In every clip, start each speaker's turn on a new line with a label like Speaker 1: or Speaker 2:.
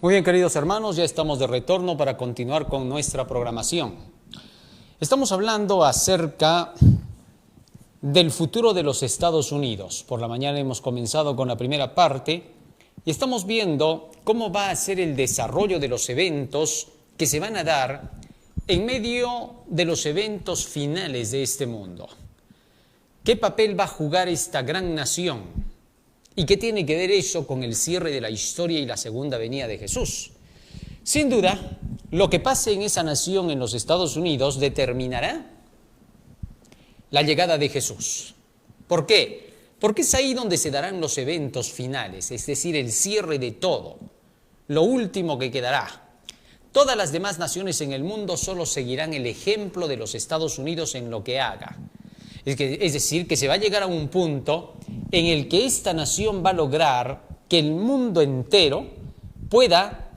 Speaker 1: Muy bien, queridos hermanos, ya estamos de retorno para continuar con nuestra programación. Estamos hablando acerca del futuro de los Estados Unidos. Por la mañana hemos comenzado con la primera parte y estamos viendo cómo va a ser el desarrollo de los eventos que se van a dar en medio de los eventos finales de este mundo. ¿Qué papel va a jugar esta gran nación? ¿Y qué tiene que ver eso con el cierre de la historia y la segunda venida de Jesús? Sin duda, lo que pase en esa nación, en los Estados Unidos, determinará la llegada de Jesús. ¿Por qué? Porque es ahí donde se darán los eventos finales, es decir, el cierre de todo, lo último que quedará. Todas las demás naciones en el mundo solo seguirán el ejemplo de los Estados Unidos en lo que haga. Es decir, que se va a llegar a un punto en el que esta nación va a lograr que el mundo entero pueda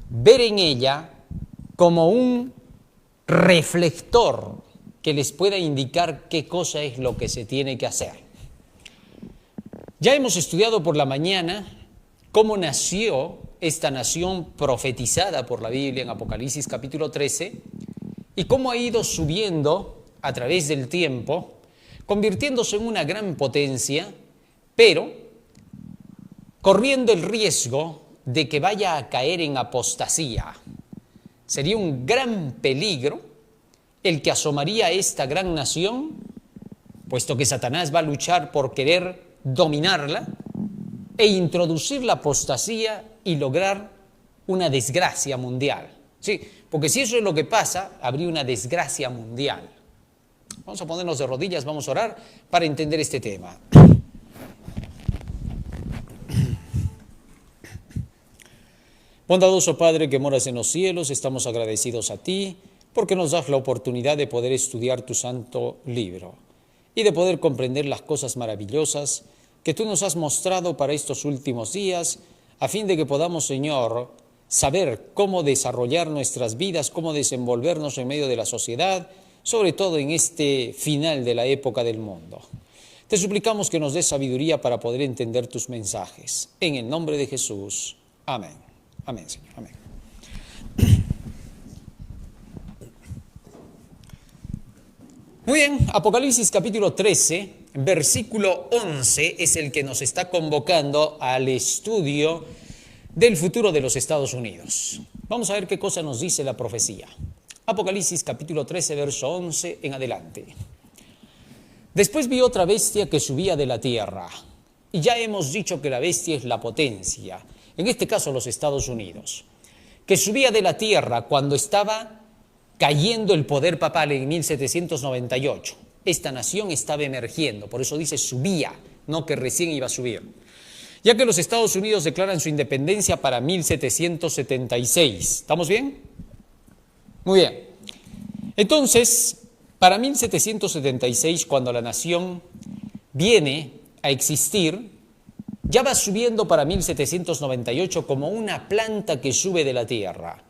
Speaker 1: ver en ella como un reflector que les pueda indicar qué cosa es lo que se tiene que hacer. Ya hemos estudiado por la mañana cómo nació esta nación profetizada por la Biblia en Apocalipsis capítulo 13 y cómo ha ido subiendo a través del tiempo, convirtiéndose en una gran potencia, pero corriendo el riesgo de que vaya a caer en apostasía. Sería un gran peligro el que asomaría a esta gran nación, puesto que Satanás va a luchar por querer dominarla e introducir la apostasía y lograr una desgracia mundial. Sí, porque si eso es lo que pasa, habría una desgracia mundial. Vamos a ponernos de rodillas, vamos a orar para entender este tema. Bondadoso Padre que moras en los cielos, estamos agradecidos a ti porque nos das la oportunidad de poder estudiar tu santo libro y de poder comprender las cosas maravillosas que tú nos has mostrado para estos últimos días, a fin de que podamos, Señor, saber cómo desarrollar nuestras vidas, cómo desenvolvernos en medio de la sociedad, sobre todo en este final de la época del mundo. Te suplicamos que nos des sabiduría para poder entender tus mensajes. En el nombre de Jesús. Amén. Amén, Señor. Amén. Muy bien, Apocalipsis capítulo 13, versículo 11 es el que nos está convocando al estudio del futuro de los Estados Unidos. Vamos a ver qué cosa nos dice la profecía. Apocalipsis capítulo 13, verso 11 en adelante. Después vi otra bestia que subía de la tierra. Y ya hemos dicho que la bestia es la potencia, en este caso los Estados Unidos, que subía de la tierra cuando estaba cayendo el poder papal en 1798. Esta nación estaba emergiendo, por eso dice subía, no que recién iba a subir. Ya que los Estados Unidos declaran su independencia para 1776. ¿Estamos bien? Muy bien. Entonces, para 1776, cuando la nación viene a existir, ya va subiendo para 1798 como una planta que sube de la tierra,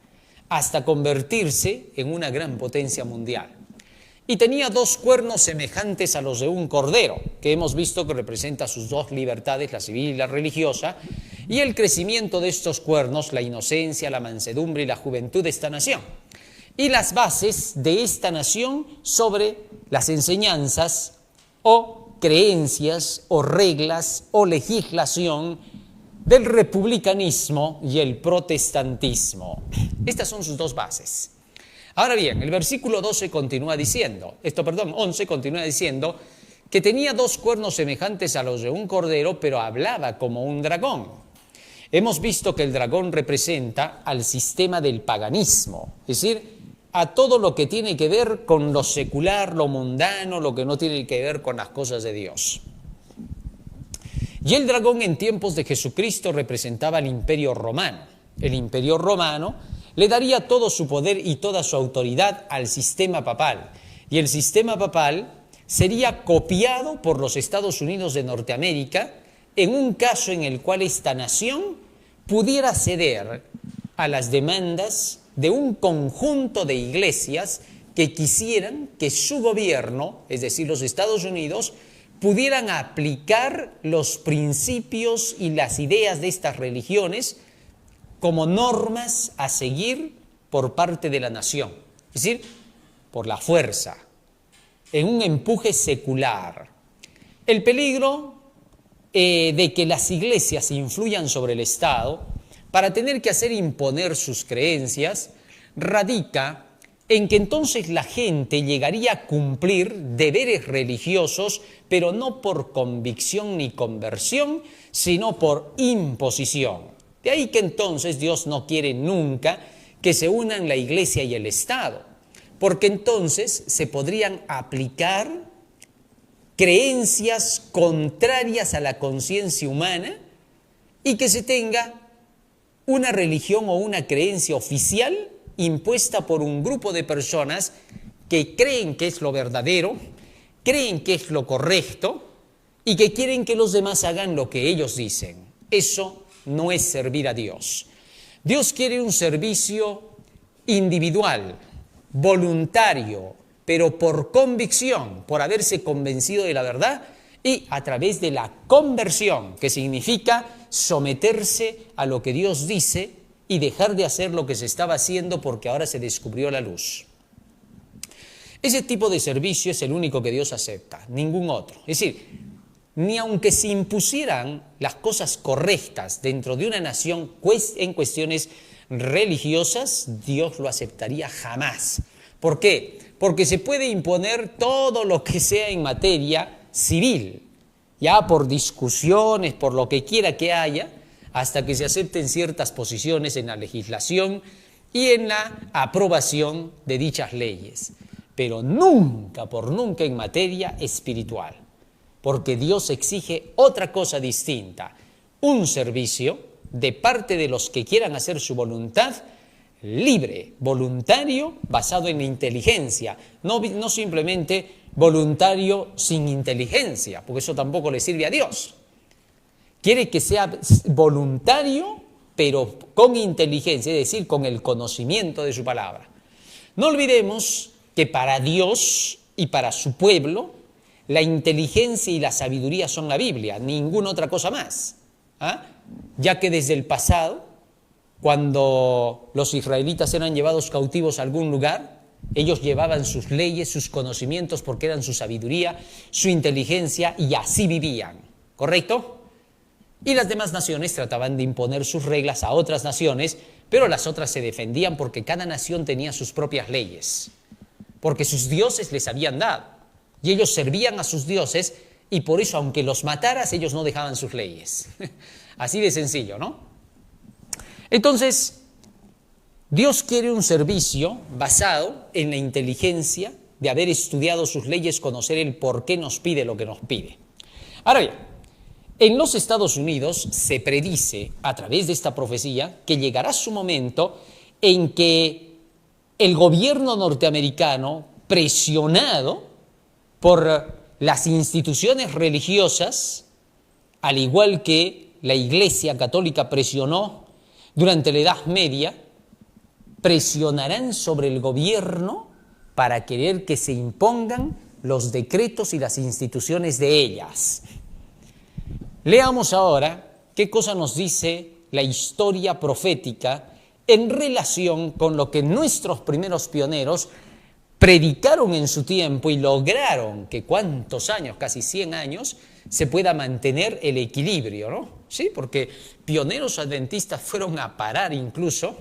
Speaker 1: hasta convertirse en una gran potencia mundial. Y tenía dos cuernos semejantes a los de un cordero, que hemos visto que representa sus dos libertades, la civil y la religiosa, y el crecimiento de estos cuernos, la inocencia, la mansedumbre y la juventud de esta nación. Y las bases de esta nación sobre las enseñanzas o creencias o reglas o legislación del republicanismo y el protestantismo. Estas son sus dos bases. Ahora bien, el versículo 11 continúa diciendo que tenía dos cuernos semejantes a los de un cordero, pero hablaba como un dragón. Hemos visto que el dragón representa al sistema del paganismo, es decir, a todo lo que tiene que ver con lo secular, lo mundano, lo que no tiene que ver con las cosas de Dios. Y el dragón en tiempos de Jesucristo representaba al Imperio Romano. El Imperio Romano le daría todo su poder y toda su autoridad al sistema papal. Y el sistema papal sería copiado por los Estados Unidos de Norteamérica en un caso en el cual esta nación pudiera ceder a las demandas de un conjunto de iglesias que quisieran que su gobierno, es decir, los Estados Unidos, pudieran aplicar los principios y las ideas de estas religiones como normas a seguir por parte de la nación, es decir, por la fuerza, en un empuje secular. El peligro de que las iglesias influyan sobre el Estado para tener que hacer imponer sus creencias radica en que entonces la gente llegaría a cumplir deberes religiosos, pero no por convicción ni conversión, sino por imposición. De ahí que entonces Dios no quiere nunca que se unan la iglesia y el Estado, porque entonces se podrían aplicar creencias contrarias a la conciencia humana y que se tenga una religión o una creencia oficial impuesta por un grupo de personas que creen que es lo verdadero, creen que es lo correcto y que quieren que los demás hagan lo que ellos dicen. Eso no es servir a Dios. Dios quiere un servicio individual, voluntario, pero por convicción, por haberse convencido de la verdad y a través de la conversión, que significa someterse a lo que Dios dice y dejar de hacer lo que se estaba haciendo porque ahora se descubrió la luz. Ese tipo de servicio es el único que Dios acepta, ningún otro. Es decir, ni aunque se impusieran las cosas correctas dentro de una nación en cuestiones religiosas, Dios lo aceptaría jamás. ¿Por qué? Porque se puede imponer todo lo que sea en materia civil, ya por discusiones, por lo que quiera que haya, hasta que se acepten ciertas posiciones en la legislación y en la aprobación de dichas leyes, pero nunca, por nunca en materia espiritual, porque Dios exige otra cosa distinta, un servicio de parte de los que quieran hacer su voluntad, libre, voluntario, basado en la inteligencia, no simplemente voluntario sin inteligencia, porque eso tampoco le sirve a Dios. Quiere que sea voluntario, pero con inteligencia, es decir, con el conocimiento de su palabra. No olvidemos que para Dios y para su pueblo, la inteligencia y la sabiduría son la Biblia, ninguna otra cosa más. Ya que desde el pasado, cuando los israelitas eran llevados cautivos a algún lugar, ellos llevaban sus leyes, sus conocimientos, porque eran su sabiduría, su inteligencia, y así vivían, ¿correcto? Y las demás naciones trataban de imponer sus reglas a otras naciones, pero las otras se defendían porque cada nación tenía sus propias leyes, porque sus dioses les habían dado, y ellos servían a sus dioses, y por eso, aunque los mataras, ellos no dejaban sus leyes. Así de sencillo, ¿no? Entonces, Dios quiere un servicio basado en la inteligencia de haber estudiado sus leyes, conocer el por qué nos pide lo que nos pide. Ahora bien, en los Estados Unidos se predice a través de esta profecía que llegará su momento en que el gobierno norteamericano, presionado por las instituciones religiosas, al igual que la Iglesia Católica presionó durante la Edad Media, presionarán sobre el gobierno para querer que se impongan los decretos y las instituciones de ellas. Leamos ahora qué cosa nos dice la historia profética en relación con lo que nuestros primeros pioneros predicaron en su tiempo y lograron que cuántos años, casi 100 años, se pueda mantener el equilibrio, ¿no? Sí, porque pioneros adventistas fueron a parar incluso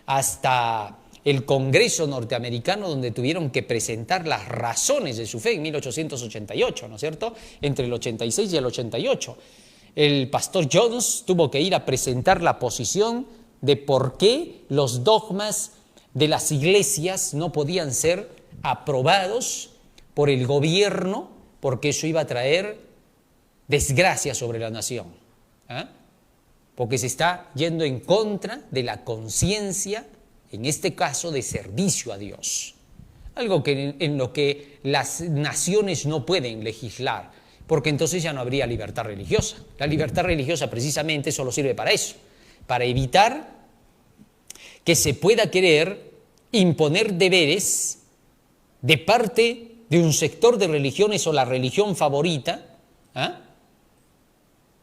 Speaker 1: hasta el Congreso norteamericano, donde tuvieron que presentar las razones de su fe en 1888, ¿no es cierto? Entre el 86 y el 88. El pastor Jones tuvo que ir a presentar la posición de por qué los dogmas de las iglesias no podían ser aprobados por el gobierno, porque eso iba a traer desgracia sobre la nación. Porque se está yendo en contra de la conciencia, en este caso de servicio a Dios. Algo en lo que las naciones no pueden legislar, porque entonces ya no habría libertad religiosa. La libertad religiosa precisamente solo sirve para eso, para evitar que se pueda querer imponer deberes de parte de un sector de religiones o la religión favorita,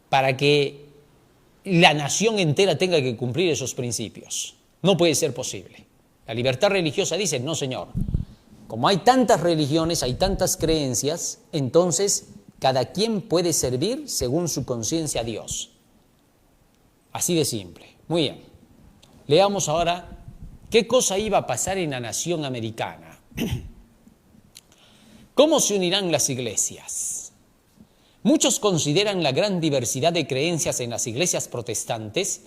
Speaker 1: para que la nación entera tenga que cumplir esos principios. No puede ser posible. La libertad religiosa dice, no señor, como hay tantas religiones, hay tantas creencias, entonces cada quien puede servir según su conciencia a Dios. Así de simple. Muy bien. Leamos ahora qué cosa iba a pasar en la nación americana. ¿Cómo se unirán las iglesias? Muchos consideran la gran diversidad de creencias en las iglesias protestantes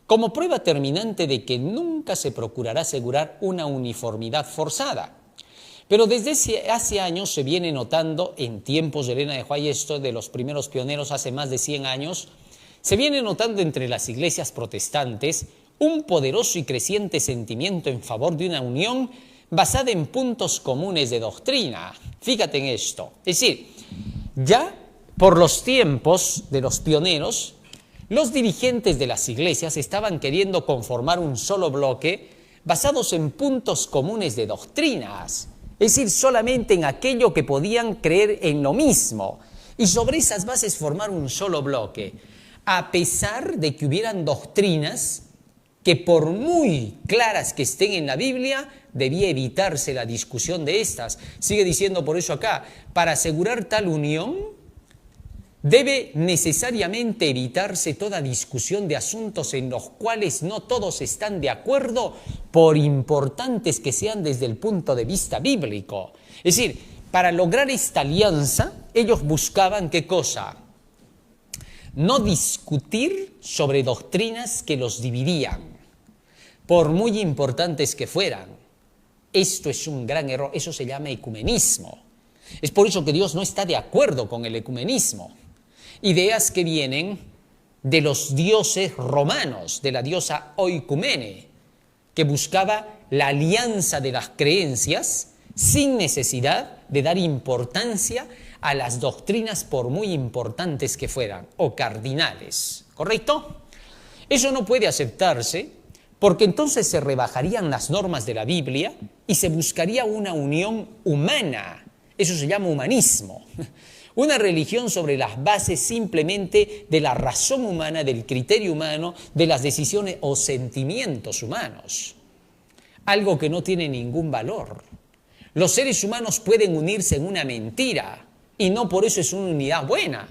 Speaker 1: como prueba terminante de que nunca se procurará asegurar una uniformidad forzada. Pero desde hace años se viene notando, en tiempos de Elena de White, esto de los primeros pioneros hace más de 100 años, se viene notando entre las iglesias protestantes un poderoso y creciente sentimiento en favor de una unión basada en puntos comunes de doctrina. Fíjate en esto. Es decir, ya por los tiempos de los pioneros, los dirigentes de las iglesias estaban queriendo conformar un solo bloque basados en puntos comunes de doctrinas. Es decir, solamente en aquello que podían creer en lo mismo. Y sobre esas bases formar un solo bloque. A pesar de que hubieran doctrinas que por muy claras que estén en la Biblia, debía evitarse la discusión de estas. Sigue diciendo por eso acá, para asegurar tal unión, debe necesariamente evitarse toda discusión de asuntos en los cuales no todos están de acuerdo, por importantes que sean desde el punto de vista bíblico. Es decir, para lograr esta alianza, ellos buscaban ¿qué cosa? No discutir sobre doctrinas que los dividían, por muy importantes que fueran. Esto es un gran error, eso se llama ecumenismo. Es por eso que Dios no está de acuerdo con el ecumenismo. Ideas que vienen de los dioses romanos, de la diosa Oikumene, que buscaba la alianza de las creencias sin necesidad de dar importancia a las doctrinas por muy importantes que fueran, o cardinales, ¿correcto? Eso no puede aceptarse porque entonces se rebajarían las normas de la Biblia y se buscaría una unión humana. Eso se llama humanismo. Una religión sobre las bases simplemente de la razón humana, del criterio humano, de las decisiones o sentimientos humanos. Algo que no tiene ningún valor. Los seres humanos pueden unirse en una mentira y no por eso es una unidad buena,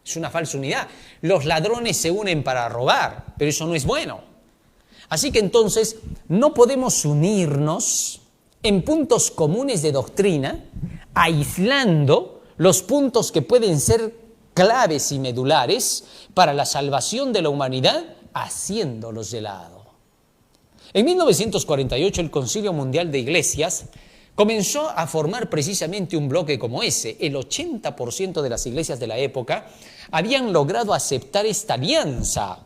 Speaker 1: es una falsa unidad. Los ladrones se unen para robar, pero eso no es bueno. Así que entonces no podemos unirnos en puntos comunes de doctrina, aislando los puntos que pueden ser claves y medulares para la salvación de la humanidad, haciéndolos de lado. En 1948 el Concilio Mundial de Iglesias comenzó a formar precisamente un bloque como ese. El 80% de las iglesias de la época habían logrado aceptar esta alianza.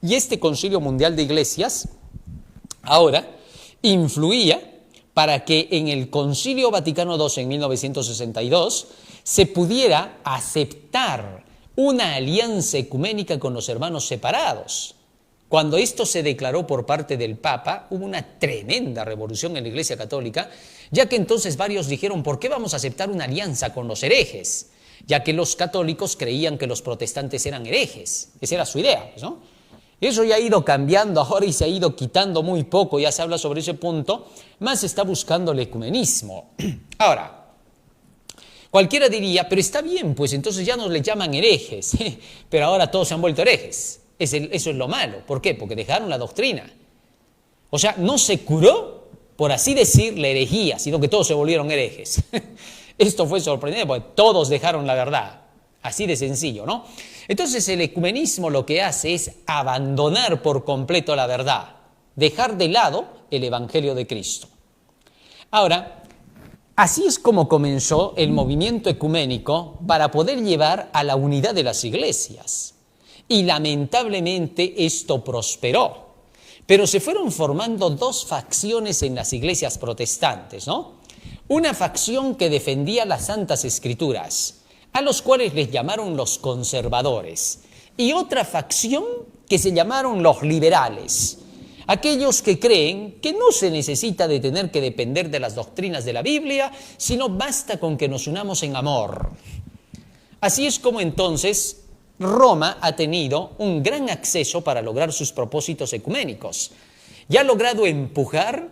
Speaker 1: Y este Concilio Mundial de Iglesias ahora influía para que en el Concilio Vaticano II en 1962 se pudiera aceptar una alianza ecuménica con los hermanos separados. Cuando esto se declaró por parte del Papa, hubo una tremenda revolución en la Iglesia Católica, ya que entonces varios dijeron, ¿por qué vamos a aceptar una alianza con los herejes? Ya que los católicos creían que los protestantes eran herejes. Esa era su idea, ¿no? Eso ya ha ido cambiando ahora y se ha ido quitando muy poco, ya se habla sobre ese punto, más se está buscando el ecumenismo. Ahora, cualquiera diría, pero está bien, pues entonces ya no les llaman herejes, pero ahora todos se han vuelto herejes. Eso es lo malo. ¿Por qué? Porque dejaron la doctrina. O sea, no se curó, por así decir, la herejía, sino que todos se volvieron herejes. Esto fue sorprendente porque todos dejaron la verdad. Así de sencillo, ¿no? Entonces el ecumenismo lo que hace es abandonar por completo la verdad, dejar de lado el Evangelio de Cristo. Ahora, así es como comenzó el movimiento ecuménico para poder llevar a la unidad de las iglesias. Y lamentablemente esto prosperó. Pero se fueron formando dos facciones en las iglesias protestantes, ¿no? Una facción que defendía las Santas Escrituras, a los cuales les llamaron los conservadores, y otra facción que se llamaron los liberales, aquellos que creen que no se necesita de tener que depender de las doctrinas de la Biblia, sino basta con que nos unamos en amor. Así es como entonces Roma ha tenido un gran acceso para lograr sus propósitos ecuménicos y ha logrado empujar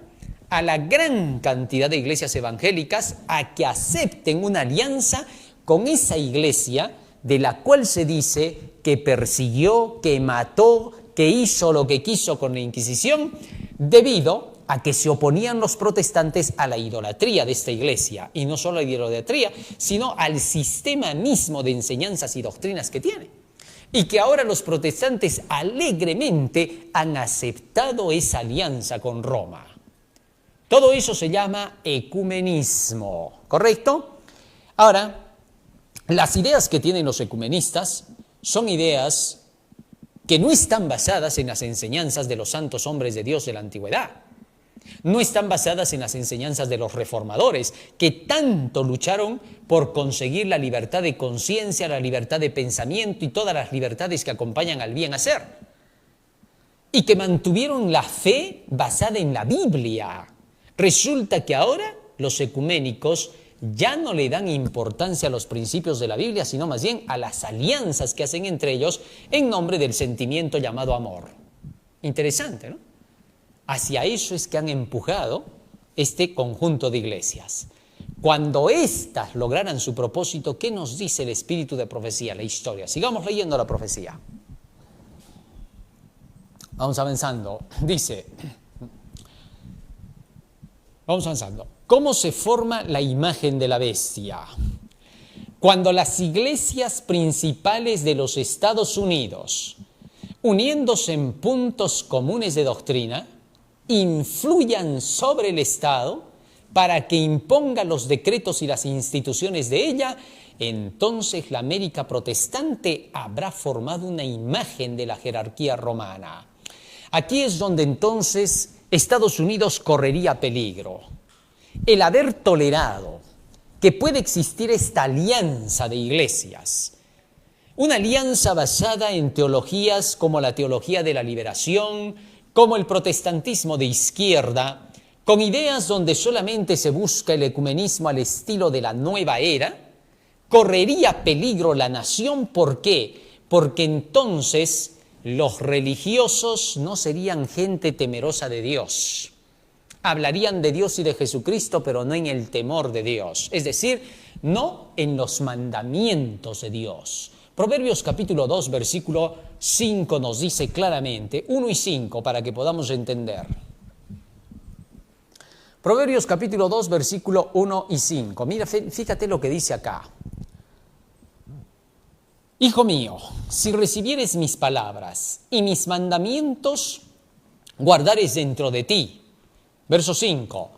Speaker 1: a la gran cantidad de iglesias evangélicas a que acepten una alianza con esa iglesia de la cual se dice que persiguió, que mató, que hizo lo que quiso con la Inquisición, debido a que se oponían los protestantes a la idolatría de esta iglesia, y no solo a la idolatría, sino al sistema mismo de enseñanzas y doctrinas que tiene. Y que ahora los protestantes alegremente han aceptado esa alianza con Roma. Todo eso se llama ecumenismo, ¿correcto? Ahora, las ideas que tienen los ecumenistas son ideas que no están basadas en las enseñanzas de los santos hombres de Dios de la antigüedad. No están basadas en las enseñanzas de los reformadores, que tanto lucharon por conseguir la libertad de conciencia, la libertad de pensamiento y todas las libertades que acompañan al bien hacer. Y que mantuvieron la fe basada en la Biblia. Resulta que ahora los ecuménicos ya no le dan importancia a los principios de la Biblia, sino más bien a las alianzas que hacen entre ellos en nombre del sentimiento llamado amor. Interesante, ¿no? Hacia eso es que han empujado este conjunto de iglesias. Cuando éstas lograran su propósito, ¿qué nos dice el espíritu de profecía, la historia? Sigamos leyendo la profecía. Vamos avanzando. Dice, vamos avanzando. ¿Cómo se forma la imagen de la bestia? Cuando las iglesias principales de los Estados Unidos, uniéndose en puntos comunes de doctrina, influyan sobre el Estado para que imponga los decretos y las instituciones de ella, entonces la América protestante habrá formado una imagen de la jerarquía romana. Aquí es donde entonces Estados Unidos correría peligro. El haber tolerado que puede existir esta alianza de iglesias, una alianza basada en teologías como la teología de la liberación, como el protestantismo de izquierda, con ideas donde solamente se busca el ecumenismo al estilo de la nueva era, correría peligro la nación. ¿Por qué? Porque entonces los religiosos no serían gente temerosa de Dios. Hablarían de Dios y de Jesucristo, pero no en el temor de Dios, es decir, no en los mandamientos de Dios. Proverbios capítulo 2, versículo 5 nos dice claramente, 1 y 5, para que podamos entender. Proverbios capítulo 2, versículo 1 y 5. Mira, fíjate lo que dice acá. Hijo mío, si recibieres mis palabras y mis mandamientos guardares dentro de ti. Verso 5.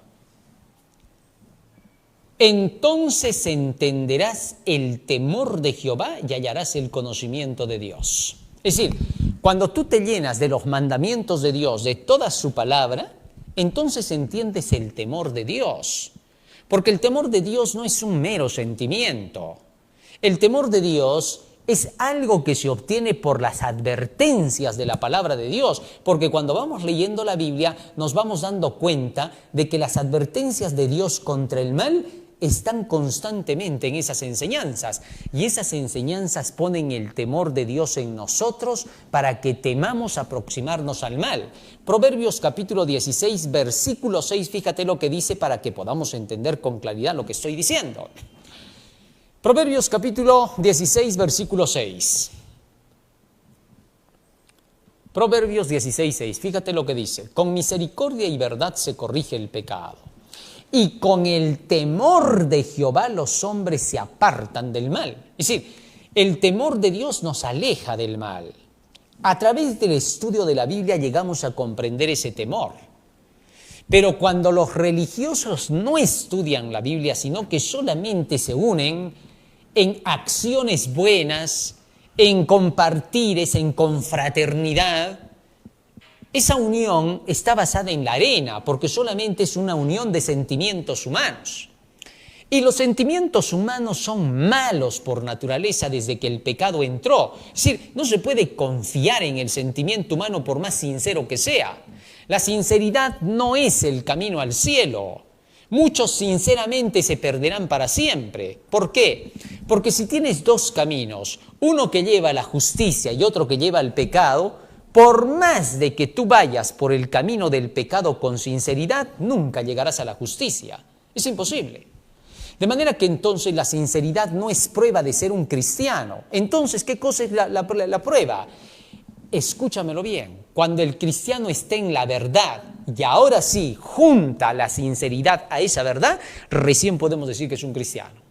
Speaker 1: Entonces entenderás el temor de Jehová y hallarás el conocimiento de Dios. Es decir, cuando tú te llenas de los mandamientos de Dios, de toda su palabra, entonces entiendes el temor de Dios. Porque el temor de Dios no es un mero sentimiento. El temor de Dios es algo que se obtiene por las advertencias de la palabra de Dios, porque cuando vamos leyendo la Biblia nos vamos dando cuenta de que las advertencias de Dios contra el mal están constantemente en esas enseñanzas, y esas enseñanzas ponen el temor de Dios en nosotros para que temamos aproximarnos al mal. Proverbios capítulo 16, versículo 6, fíjate lo que dice para que podamos entender con claridad lo que estoy diciendo. Proverbios capítulo 16, versículo 6. Proverbios 16, 6. Fíjate lo que dice. Con misericordia y verdad se corrige el pecado, y con el temor de Jehová los hombres se apartan del mal. Es decir, el temor de Dios nos aleja del mal. A través del estudio de la Biblia llegamos a comprender ese temor. Pero cuando los religiosos no estudian la Biblia, sino que solamente se unen en acciones buenas, en compartires, en confraternidad, esa unión está basada en la arena, porque solamente es una unión de sentimientos humanos. Y los sentimientos humanos son malos por naturaleza desde que el pecado entró. Es decir, no se puede confiar en el sentimiento humano por más sincero que sea. La sinceridad no es el camino al cielo. Muchos sinceramente se perderán para siempre. ¿Por qué? Porque si tienes dos caminos, uno que lleva a la justicia y otro que lleva al pecado, por más de que tú vayas por el camino del pecado con sinceridad, nunca llegarás a la justicia. Es imposible. De manera que entonces la sinceridad no es prueba de ser un cristiano. Entonces, ¿qué cosa es la prueba? Escúchamelo bien, cuando el cristiano esté en la verdad y ahora sí junta la sinceridad a esa verdad, recién podemos decir que es un cristiano.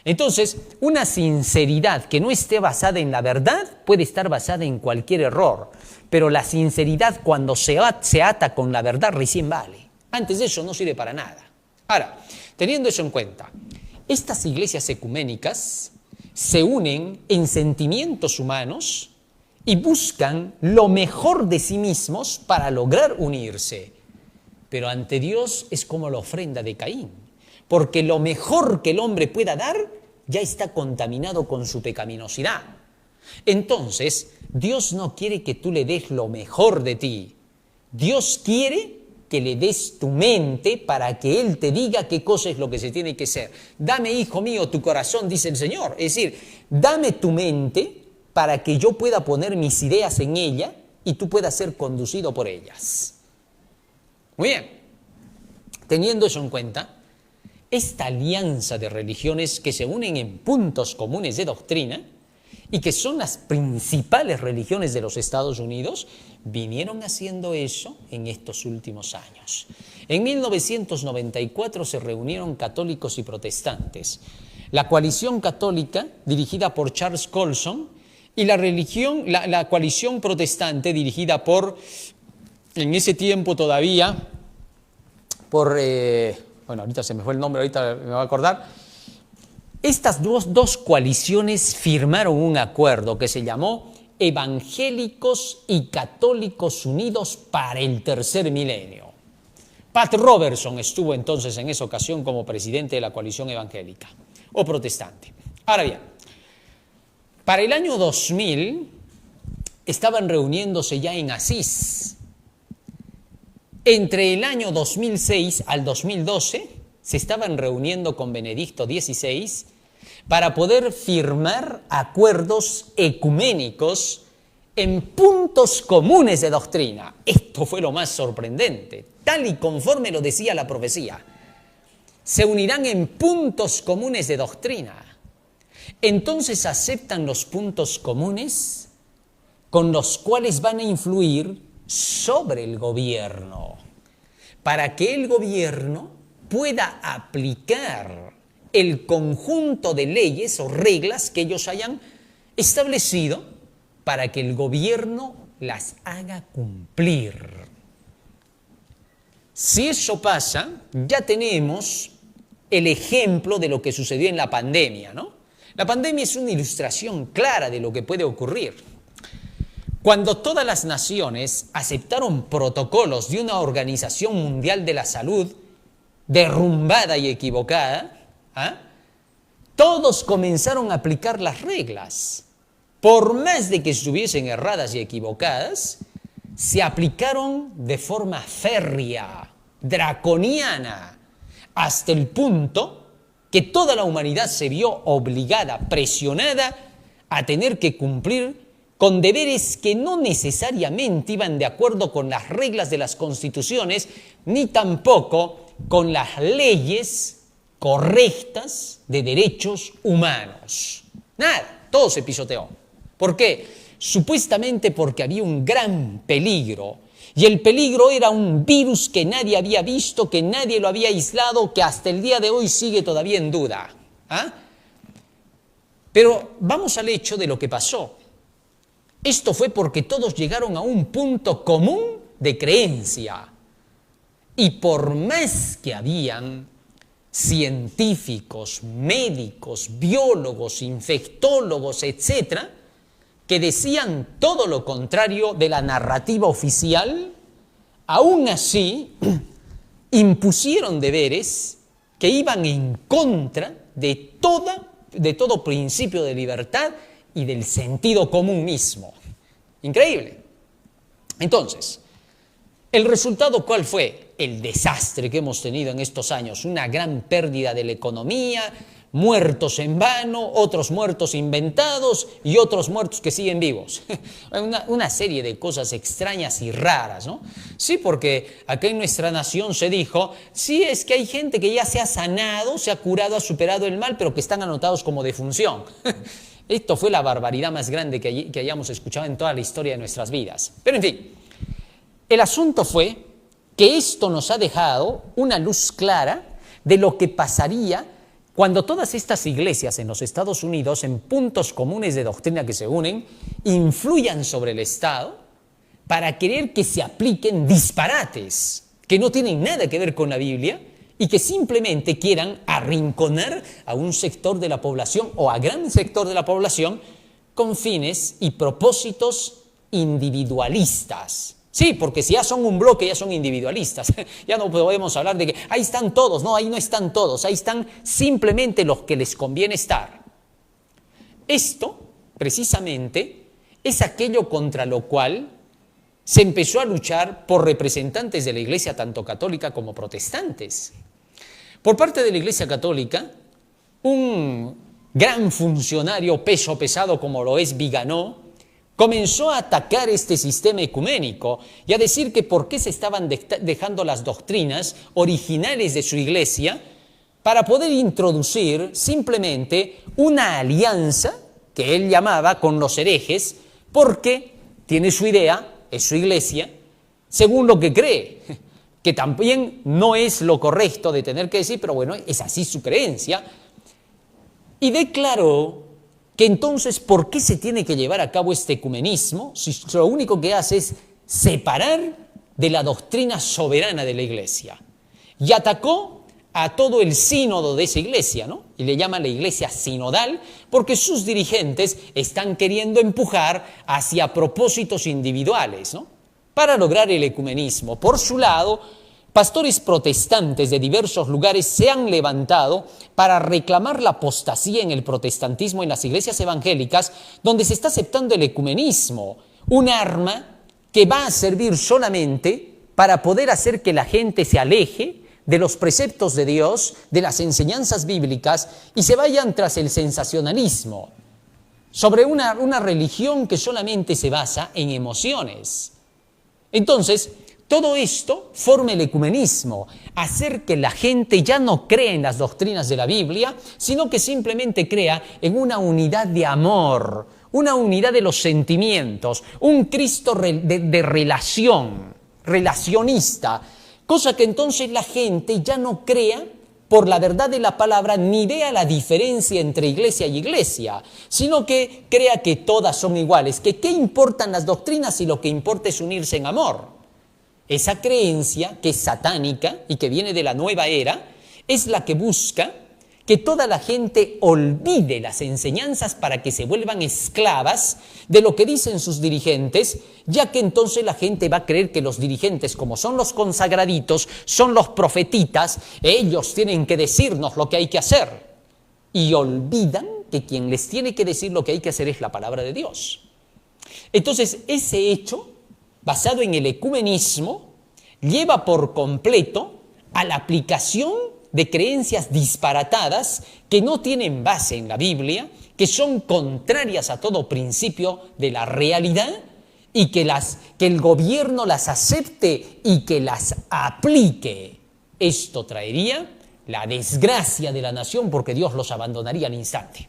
Speaker 1: Entonces, una sinceridad que no esté basada en la verdad puede estar basada en cualquier error, pero la sinceridad cuando se ata con la verdad recién vale. Antes de eso no sirve para nada. Ahora, teniendo eso en cuenta, estas iglesias ecuménicas se unen en sentimientos humanos y buscan lo mejor de sí mismos para lograr unirse. Pero ante Dios es como la ofrenda de Caín, porque lo mejor que el hombre pueda dar ya está contaminado con su pecaminosidad. Entonces, Dios no quiere que tú le des lo mejor de ti. Dios quiere que le des tu mente para que Él te diga qué cosa es lo que se tiene que hacer. Dame, hijo mío, tu corazón, dice el Señor. Es decir, dame tu mente para que yo pueda poner mis ideas en ella y tú puedas ser conducido por ellas. Muy bien. Teniendo eso en cuenta, esta alianza de religiones que se unen en puntos comunes de doctrina y que son las principales religiones de los Estados Unidos, vinieron haciendo eso en estos últimos años. En 1994 se reunieron católicos y protestantes. La coalición católica, dirigida por Charles Colson, y la coalición protestante, dirigida por, en ese tiempo todavía, por, bueno, ahorita se me fue el nombre, ahorita me voy a acordar. Estas dos coaliciones firmaron un acuerdo que se llamó Evangélicos y Católicos Unidos para el Tercer Milenio. Pat Robertson estuvo entonces en esa ocasión como presidente de la coalición evangélica o protestante. Ahora bien, para el año 2000 estaban reuniéndose ya en Asís. Entre el año 2006 al 2012 se estaban reuniendo con Benedicto XVI para poder firmar acuerdos ecuménicos en puntos comunes de doctrina. Esto fue lo más sorprendente, tal y conforme lo decía la profecía. Se unirán en puntos comunes de doctrina. Entonces aceptan los puntos comunes con los cuales van a influir sobre el gobierno, para que el gobierno pueda aplicar el conjunto de leyes o reglas que ellos hayan establecido para que el gobierno las haga cumplir. Si eso pasa, ya tenemos el ejemplo de lo que sucedió en la pandemia, ¿no? La pandemia es una ilustración clara de lo que puede ocurrir. Cuando todas las naciones aceptaron protocolos de una Organización Mundial de la Salud derrumbada y equivocada, todos comenzaron a aplicar las reglas. Por más de que estuviesen erradas y equivocadas, se aplicaron de forma férrea, draconiana, hasta el punto que toda la humanidad se vio obligada, presionada, a tener que cumplir con deberes que no necesariamente iban de acuerdo con las reglas de las constituciones, ni tampoco con las leyes correctas de derechos humanos. Nada, todo se pisoteó. ¿Por qué? Supuestamente porque había un gran peligro. Y el peligro era un virus que nadie había visto, que nadie lo había aislado, que hasta el día de hoy sigue todavía en duda. Pero vamos al hecho de lo que pasó. Esto fue porque todos llegaron a un punto común de creencia. Y por más que habían científicos, médicos, biólogos, infectólogos, etcétera, que decían todo lo contrario de la narrativa oficial, aún así impusieron deberes que iban en contra de todo principio de libertad y del sentido común mismo. Increíble. Entonces, ¿El resultado cuál fue? El desastre que hemos tenido en estos años, una gran pérdida de la economía, muertos en vano, otros muertos inventados y otros muertos que siguen vivos. Una serie de cosas extrañas y raras, ¿no? Sí, porque acá en nuestra nación se dijo, sí, es que hay gente que ya se ha sanado, se ha curado, ha superado el mal, pero que están anotados como defunción. Esto fue la barbaridad más grande que hayamos escuchado en toda la historia de nuestras vidas. Pero en fin, el asunto fue que esto nos ha dejado una luz clara de lo que pasaría cuando todas estas iglesias en los Estados Unidos, en puntos comunes de doctrina que se unen, influyan sobre el Estado para querer que se apliquen disparates que no tienen nada que ver con la Biblia y que simplemente quieran arrinconar a un sector de la población o a gran sector de la población con fines y propósitos individualistas. Sí, porque si ya son un bloque, ya son individualistas. Ya no podemos hablar de que ahí están todos. No, ahí no están todos. Ahí están simplemente los que les conviene estar. Esto, precisamente, es aquello contra lo cual se empezó a luchar por representantes de la Iglesia, tanto católica como protestantes. Por parte de la Iglesia católica, un gran funcionario peso pesado como lo es Viganó, comenzó a atacar este sistema ecuménico y a decir que por qué se estaban dejando las doctrinas originales de su iglesia para poder introducir simplemente una alianza que él llamaba con los herejes, porque tiene su idea, es su iglesia, según lo que cree, que también no es lo correcto de tener que decir, pero bueno, es así su creencia, y declaró que entonces, ¿por qué se tiene que llevar a cabo este ecumenismo si lo único que hace es separar de la doctrina soberana de la Iglesia? Y atacó a todo el sínodo de esa iglesia, ¿no? Y le llama la iglesia sinodal porque sus dirigentes están queriendo empujar hacia propósitos individuales, ¿no? Para lograr el ecumenismo. Por su lado, pastores protestantes de diversos lugares se han levantado para reclamar la apostasía en el protestantismo en las iglesias evangélicas, donde se está aceptando el ecumenismo, un arma que va a servir solamente para poder hacer que la gente se aleje de los preceptos de Dios, de las enseñanzas bíblicas y se vayan tras el sensacionalismo, sobre una religión que solamente se basa en emociones. Entonces, todo esto forma el ecumenismo, hacer que la gente ya no crea en las doctrinas de la Biblia, sino que simplemente crea en una unidad de amor, una unidad de los sentimientos, un Cristo de relación, relacionista, cosa que entonces la gente ya no crea por la verdad de la palabra ni vea la diferencia entre iglesia y iglesia, sino que crea que todas son iguales, que qué importan las doctrinas si lo que importa es unirse en amor. Esa creencia que es satánica y que viene de la nueva era es la que busca que toda la gente olvide las enseñanzas para que se vuelvan esclavas de lo que dicen sus dirigentes, ya que entonces la gente va a creer que los dirigentes, como son los consagraditos, son los profetitas, ellos tienen que decirnos lo que hay que hacer. Y olvidan que quien les tiene que decir lo que hay que hacer es la palabra de Dios. Entonces, ese hecho, basado en el ecumenismo, lleva por completo a la aplicación de creencias disparatadas que no tienen base en la Biblia, que son contrarias a todo principio de la realidad y que el gobierno las acepte y que las aplique. Esto traería la desgracia de la nación porque Dios los abandonaría al instante.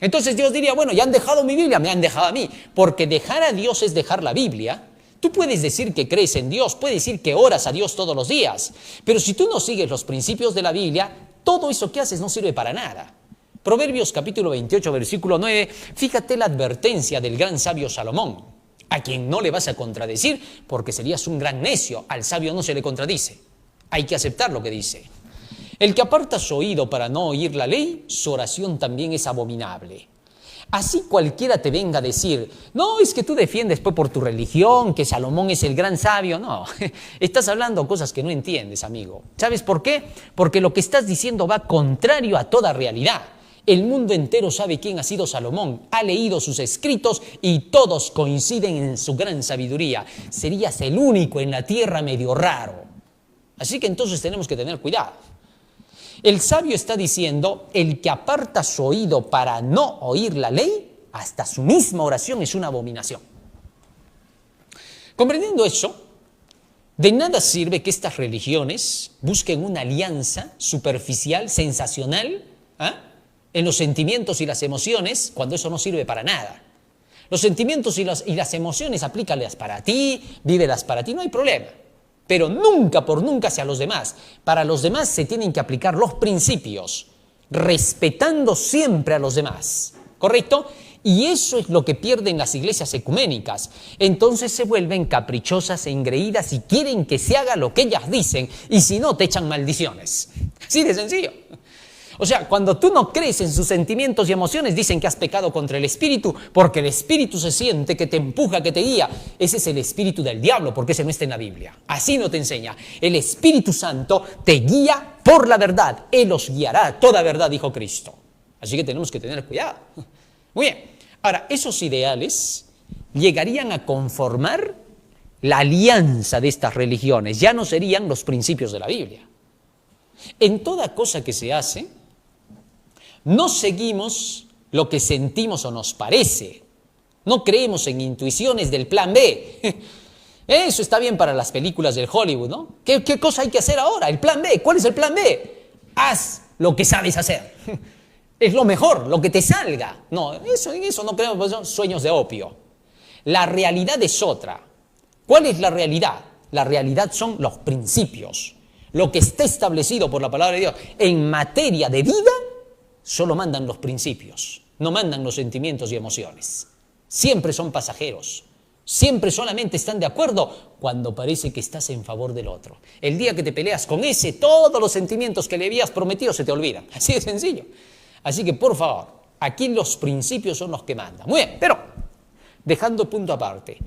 Speaker 1: Entonces Dios diría, bueno, ya han dejado mi Biblia, me han dejado a mí, porque dejar a Dios es dejar la Biblia. Tú puedes decir que crees en Dios, puedes decir que oras a Dios todos los días, pero si tú no sigues los principios de la Biblia, todo eso que haces no sirve para nada. Proverbios capítulo 28, versículo 9, fíjate la advertencia del gran sabio Salomón, a quien no le vas a contradecir porque serías un gran necio, al sabio no se le contradice, hay que aceptar lo que dice. El que aparta su oído para no oír la ley, su oración también es abominable. Así cualquiera te venga a decir, no, es que tú defiendes pues por tu religión, que Salomón es el gran sabio. No, estás hablando cosas que no entiendes, amigo. ¿Sabes por qué? Porque lo que estás diciendo va contrario a toda realidad. El mundo entero sabe quién ha sido Salomón, ha leído sus escritos y todos coinciden en su gran sabiduría. Serías el único en la tierra medio raro. Así que entonces tenemos que tener cuidado. El sabio está diciendo, el que aparta su oído para no oír la ley, hasta su misma oración es una abominación. Comprendiendo eso, de nada sirve que estas religiones busquen una alianza superficial, sensacional, en los sentimientos y las emociones, cuando eso no sirve para nada. Los sentimientos y las emociones, aplícalas para ti, vívelas para ti, no hay problema. Pero nunca por nunca hacia los demás. Para los demás se tienen que aplicar los principios, respetando siempre a los demás, ¿correcto? Y eso es lo que pierden las iglesias ecuménicas. Entonces se vuelven caprichosas e engreídas y quieren que se haga lo que ellas dicen, y si no te echan maldiciones. Así de sencillo. O sea, cuando tú no crees en sus sentimientos y emociones, dicen que has pecado contra el Espíritu, porque el Espíritu se siente, que te empuja, que te guía. Ese es el espíritu del diablo, porque ese no está en la Biblia. Así no te enseña. El Espíritu Santo te guía por la verdad. Él os guiará a toda verdad, dijo Cristo. Así que tenemos que tener cuidado. Muy bien. Ahora, esos ideales llegarían a conformar la alianza de estas religiones. Ya no serían los principios de la Biblia. En toda cosa que se hace, no seguimos lo que sentimos o nos parece. No creemos en intuiciones del plan B. Eso está bien para las películas del Hollywood, ¿no? ¿Qué cosa hay que hacer ahora? El plan B. ¿Cuál es el plan B? Haz lo que sabes hacer. Es lo mejor, lo que te salga. No, en eso no creemos, pues son sueños de opio. La realidad es otra. ¿Cuál es la realidad? La realidad son los principios. Lo que está establecido por la palabra de Dios en materia de vida, solo mandan los principios, no mandan los sentimientos y emociones. Siempre son pasajeros. Siempre solamente están de acuerdo cuando parece que estás en favor del otro. El día que te peleas con ese, todos los sentimientos que le habías prometido se te olvidan. Así de sencillo. Así que, por favor, aquí los principios son los que mandan. Muy bien, pero dejando punto aparte,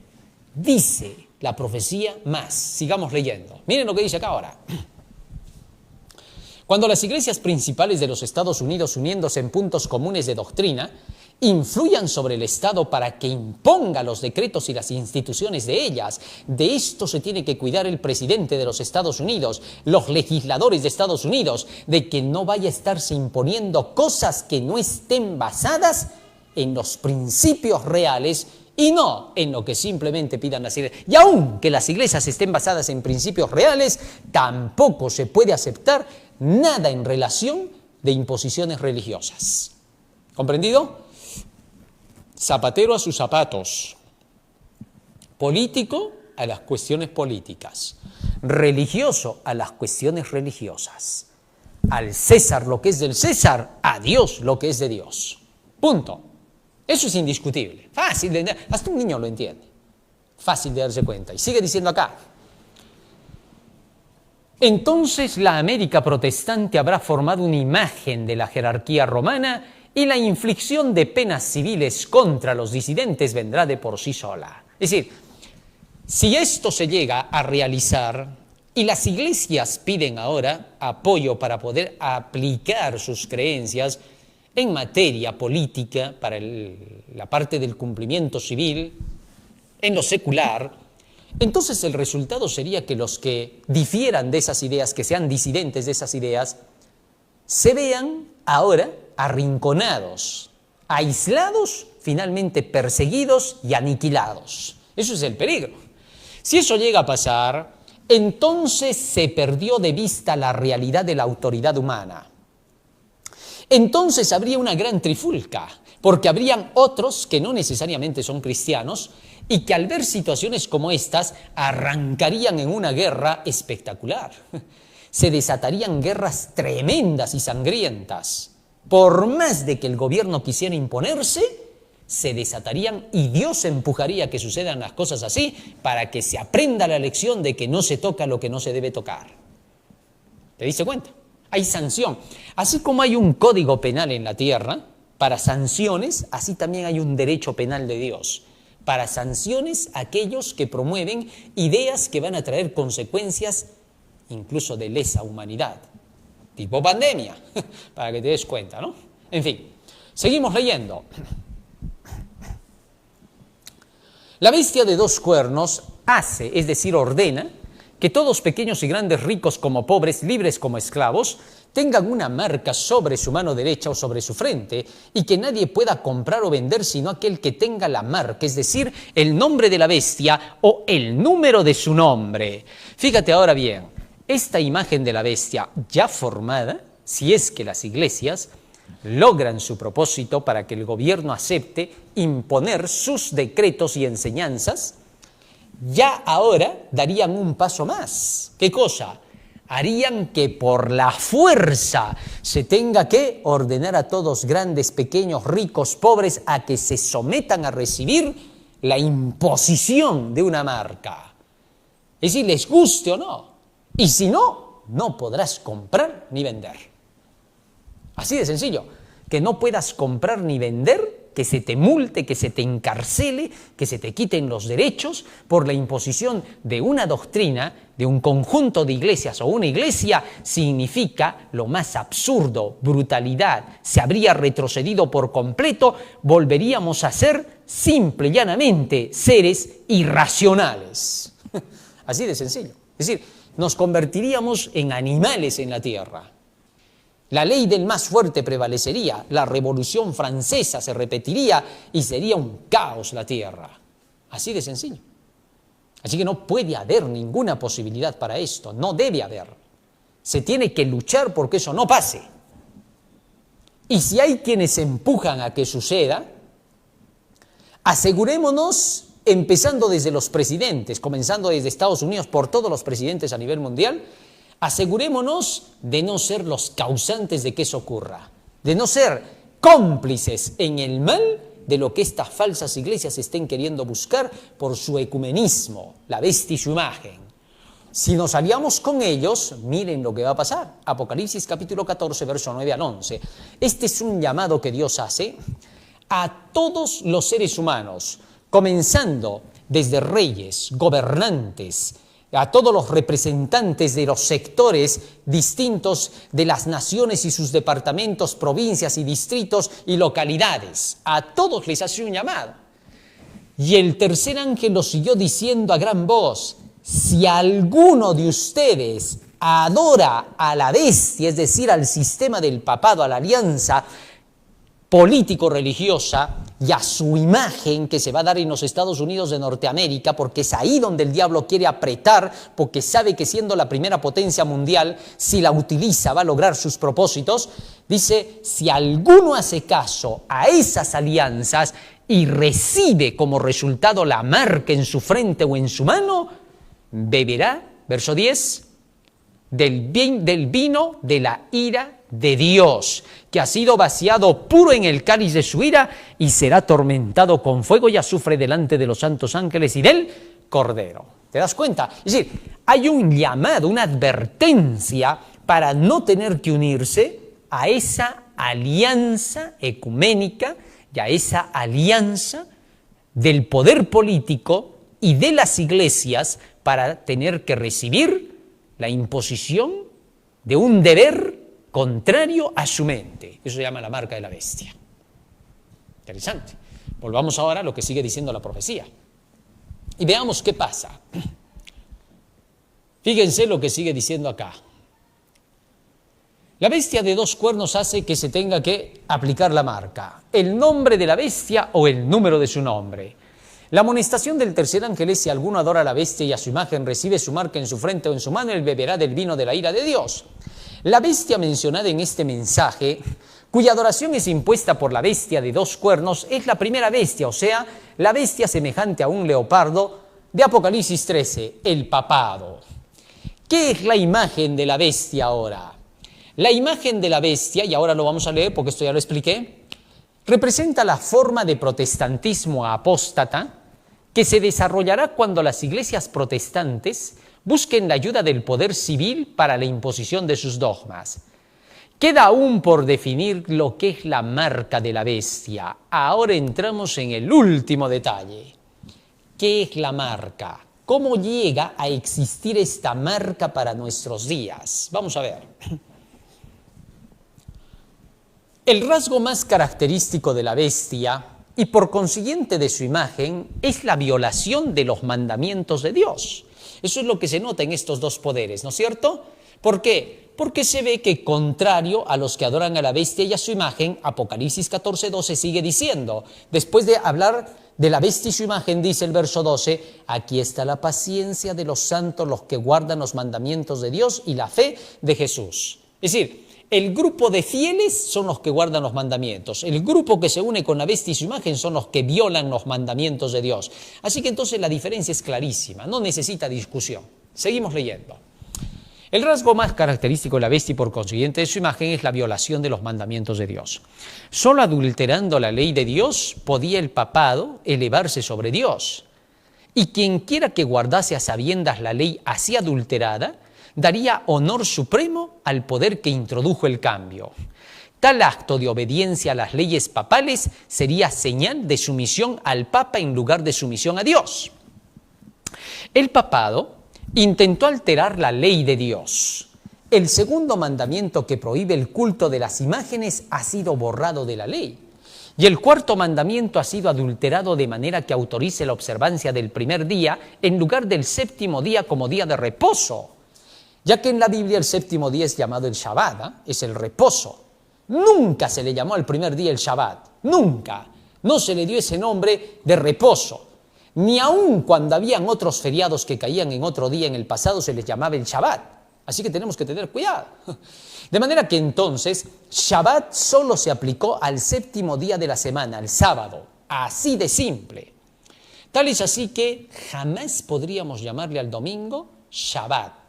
Speaker 1: dice la profecía más. Sigamos leyendo. Miren lo que dice acá ahora. Cuando las iglesias principales de los Estados Unidos, uniéndose en puntos comunes de doctrina, influyan sobre el Estado para que imponga los decretos y las instituciones de ellas, de esto se tiene que cuidar el presidente de los Estados Unidos, los legisladores de Estados Unidos, de que no vaya a estarse imponiendo cosas que no estén basadas en los principios reales y no en lo que simplemente pidan las iglesias. Y aunque las iglesias estén basadas en principios reales, tampoco se puede aceptar nada en relación de imposiciones religiosas. ¿Comprendido? Zapatero a sus zapatos. Político a las cuestiones políticas. Religioso a las cuestiones religiosas. Al César lo que es del César, a Dios lo que es de Dios. Punto. Eso es indiscutible. Fácil de entender. Hasta un niño lo entiende. Fácil de darse cuenta. Y sigue diciendo acá. Entonces la América protestante habrá formado una imagen de la jerarquía romana y la inflicción de penas civiles contra los disidentes vendrá de por sí sola. Es decir, si esto se llega a realizar y las iglesias piden ahora apoyo para poder aplicar sus creencias en materia política, para la parte del cumplimiento civil, en lo secular, entonces el resultado sería que los que difieran de esas ideas, que sean disidentes de esas ideas, se vean ahora arrinconados, aislados, finalmente perseguidos y aniquilados. Eso es el peligro. Si eso llega a pasar, entonces se perdió de vista la realidad de la autoridad humana. Entonces habría una gran trifulca, porque habrían otros que no necesariamente son cristianos y que al ver situaciones como estas arrancarían en una guerra espectacular. Se desatarían guerras tremendas y sangrientas. Por más de que el gobierno quisiera imponerse, se desatarían y Dios empujaría a que sucedan las cosas así para que se aprenda la lección de que no se toca lo que no se debe tocar. ¿Te diste cuenta? Hay sanción. Así como hay un código penal en la tierra para sanciones, así también hay un derecho penal de Dios para sanciones a aquellos que promueven ideas que van a traer consecuencias incluso de lesa humanidad, tipo pandemia, para que te des cuenta, ¿no? En fin. Seguimos leyendo. La bestia de dos cuernos hace, es decir, ordena, que todos, pequeños y grandes, ricos como pobres, libres como esclavos, tengan una marca sobre su mano derecha o sobre su frente, y que nadie pueda comprar o vender sino aquel que tenga la marca, es decir, el nombre de la bestia o el número de su nombre. Fíjate ahora bien, esta imagen de la bestia ya formada, si es que las iglesias logran su propósito para que el gobierno acepte imponer sus decretos y enseñanzas, ya ahora darían un paso más. ¿Qué cosa? Harían que por la fuerza se tenga que ordenar a todos, grandes, pequeños, ricos, pobres, a que se sometan a recibir la imposición de una marca. Es decir, les guste o no. Y si no, no podrás comprar ni vender. Así de sencillo, que no puedas comprar ni vender, que se te multe, que se te encarcele, que se te quiten los derechos por la imposición de una doctrina, de un conjunto de iglesias o una iglesia, significa lo más absurdo, brutalidad. Se habría retrocedido por completo, volveríamos a ser simple y llanamente seres irracionales. Así de sencillo. Es decir, nos convertiríamos en animales en la tierra. La ley del más fuerte prevalecería, la Revolución Francesa se repetiría y sería un caos la tierra. Así de sencillo. Así que no puede haber ninguna posibilidad para esto, no debe haber. Se tiene que luchar porque eso no pase. Y si hay quienes empujan a que suceda, asegurémonos, empezando desde los presidentes, comenzando desde Estados Unidos por todos los presidentes a nivel mundial, asegurémonos de no ser los causantes de que eso ocurra, de no ser cómplices en el mal de lo que estas falsas iglesias estén queriendo buscar por su ecumenismo, la bestia y su imagen. Si nos aliamos con ellos, miren lo que va a pasar. Apocalipsis capítulo 14, verso 9 al 11. Este es un llamado que Dios hace a todos los seres humanos, comenzando desde reyes, gobernantes, a todos los representantes de los sectores distintos de las naciones y sus departamentos, provincias y distritos y localidades. A todos les hace un llamado. Y el tercer ángel lo siguió diciendo a gran voz: si alguno de ustedes adora a la bestia, es decir, al sistema del papado, a la alianza político-religiosa y a su imagen que se va a dar en los Estados Unidos de Norteamérica, porque es ahí donde el diablo quiere apretar, porque sabe que siendo la primera potencia mundial, si la utiliza va a lograr sus propósitos. Dice, si alguno hace caso a esas alianzas y recibe como resultado la marca en su frente o en su mano, beberá, verso 10, del vino de la ira de Dios, que ha sido vaciado puro en el cáliz de su ira, y será atormentado con fuego y azufre delante de los santos ángeles y del Cordero. ¿Te das cuenta? Es decir, hay un llamado, una advertencia para no tener que unirse a esa alianza ecuménica y a esa alianza del poder político y de las iglesias para tener que recibir la imposición de un deber contrario a su mente. Eso se llama la marca de la bestia. Interesante. Volvamos ahora a lo que sigue diciendo la profecía. Y veamos qué pasa. Fíjense lo que sigue diciendo acá. La bestia de dos cuernos hace que se tenga que aplicar la marca, el nombre de la bestia o el número de su nombre. La amonestación del tercer ángel es: si alguno adora a la bestia y a su imagen, recibe su marca en su frente o en su mano, él beberá del vino de la ira de Dios. La bestia mencionada en este mensaje, cuya adoración es impuesta por la bestia de dos cuernos, es la primera bestia, o sea, la bestia semejante a un leopardo de Apocalipsis 13, el papado. ¿Qué es la imagen de la bestia ahora? La imagen de la bestia, y ahora lo vamos a leer porque esto ya lo expliqué, representa la forma de protestantismo apóstata que se desarrollará cuando las iglesias protestantes busquen la ayuda del poder civil para la imposición de sus dogmas. Queda aún por definir lo que es la marca de la bestia. Ahora entramos en el último detalle. ¿Qué es la marca? ¿Cómo llega a existir esta marca para nuestros días? Vamos a ver. El rasgo más característico de la bestia y por consiguiente de su imagen es la violación de los mandamientos de Dios. Eso es lo que se nota en estos dos poderes, ¿no es cierto? ¿Por qué? Porque se ve que contrario a los que adoran a la bestia y a su imagen, Apocalipsis 14:12 sigue diciendo, después de hablar de la bestia y su imagen, dice el verso 12, aquí está la paciencia de los santos, los que guardan los mandamientos de Dios y la fe de Jesús. Es decir, el grupo de fieles son los que guardan los mandamientos. El grupo que se une con la bestia y su imagen son los que violan los mandamientos de Dios. Así que entonces la diferencia es clarísima, no necesita discusión. Seguimos leyendo. El rasgo más característico de la bestia y por consiguiente de su imagen es la violación de los mandamientos de Dios. Solo adulterando la ley de Dios podía el papado elevarse sobre Dios. Y quien quiera que guardase a sabiendas la ley así adulterada, daría honor supremo al poder que introdujo el cambio. Tal acto de obediencia a las leyes papales sería señal de sumisión al Papa en lugar de sumisión a Dios. El papado intentó alterar la ley de Dios. El segundo mandamiento que prohíbe el culto de las imágenes ha sido borrado de la ley. Y el cuarto mandamiento ha sido adulterado de manera que autorice la observancia del primer día en lugar del séptimo día como día de reposo. Ya que en la Biblia el séptimo día es llamado el Shabbat, ¿eh? Es el reposo. Nunca se le llamó al primer día el Shabbat, nunca. No se le dio ese nombre de reposo. Ni aun cuando habían otros feriados que caían en otro día en el pasado se les llamaba el Shabbat. Así que tenemos que tener cuidado. De manera que entonces Shabbat solo se aplicó al séptimo día de la semana, al sábado. Así de simple. Tal es así que jamás podríamos llamarle al domingo Shabbat.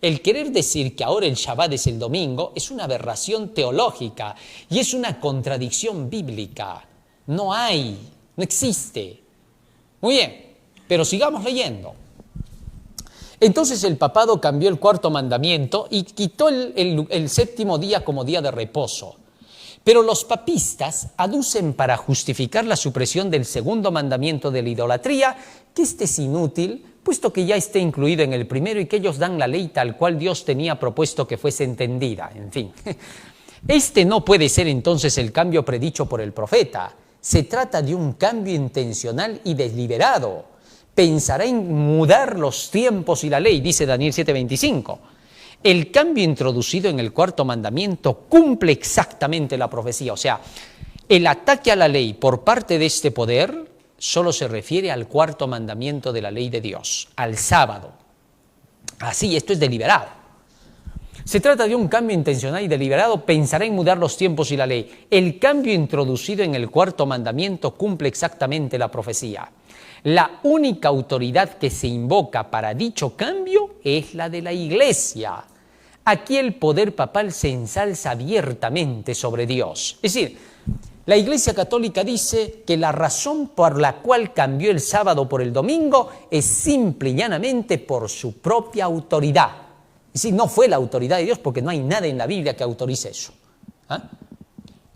Speaker 1: El querer decir que ahora el Shabbat es el domingo es una aberración teológica y es una contradicción bíblica. No existe. Muy bien, pero sigamos leyendo. Entonces el papado cambió el cuarto mandamiento y quitó el séptimo día como día de reposo. Pero los papistas aducen para justificar la supresión del segundo mandamiento de la idolatría que este es inútil, puesto que ya esté incluido en el primero y que ellos dan la ley tal cual Dios tenía propuesto que fuese entendida. En fin, este no puede ser entonces el cambio predicho por el profeta. Se trata de un cambio intencional y deliberado. Pensará en mudar los tiempos y la ley, dice Daniel 7:25. El cambio introducido en el cuarto mandamiento cumple exactamente la profecía. O sea, el ataque a la ley por parte de este poder solo se refiere al cuarto mandamiento de la ley de Dios, al sábado. Así, esto es deliberado. Se trata de un cambio intencional y deliberado, pensará en mudar los tiempos y la ley. El cambio introducido en el cuarto mandamiento cumple exactamente la profecía. La única autoridad que se invoca para dicho cambio es la de la Iglesia. Aquí el poder papal se ensalza abiertamente sobre Dios. Es decir, la Iglesia Católica dice que la razón por la cual cambió el sábado por el domingo es simple y llanamente por su propia autoridad. Es decir, no fue la autoridad de Dios porque no hay nada en la Biblia que autorice eso. ¿Ah?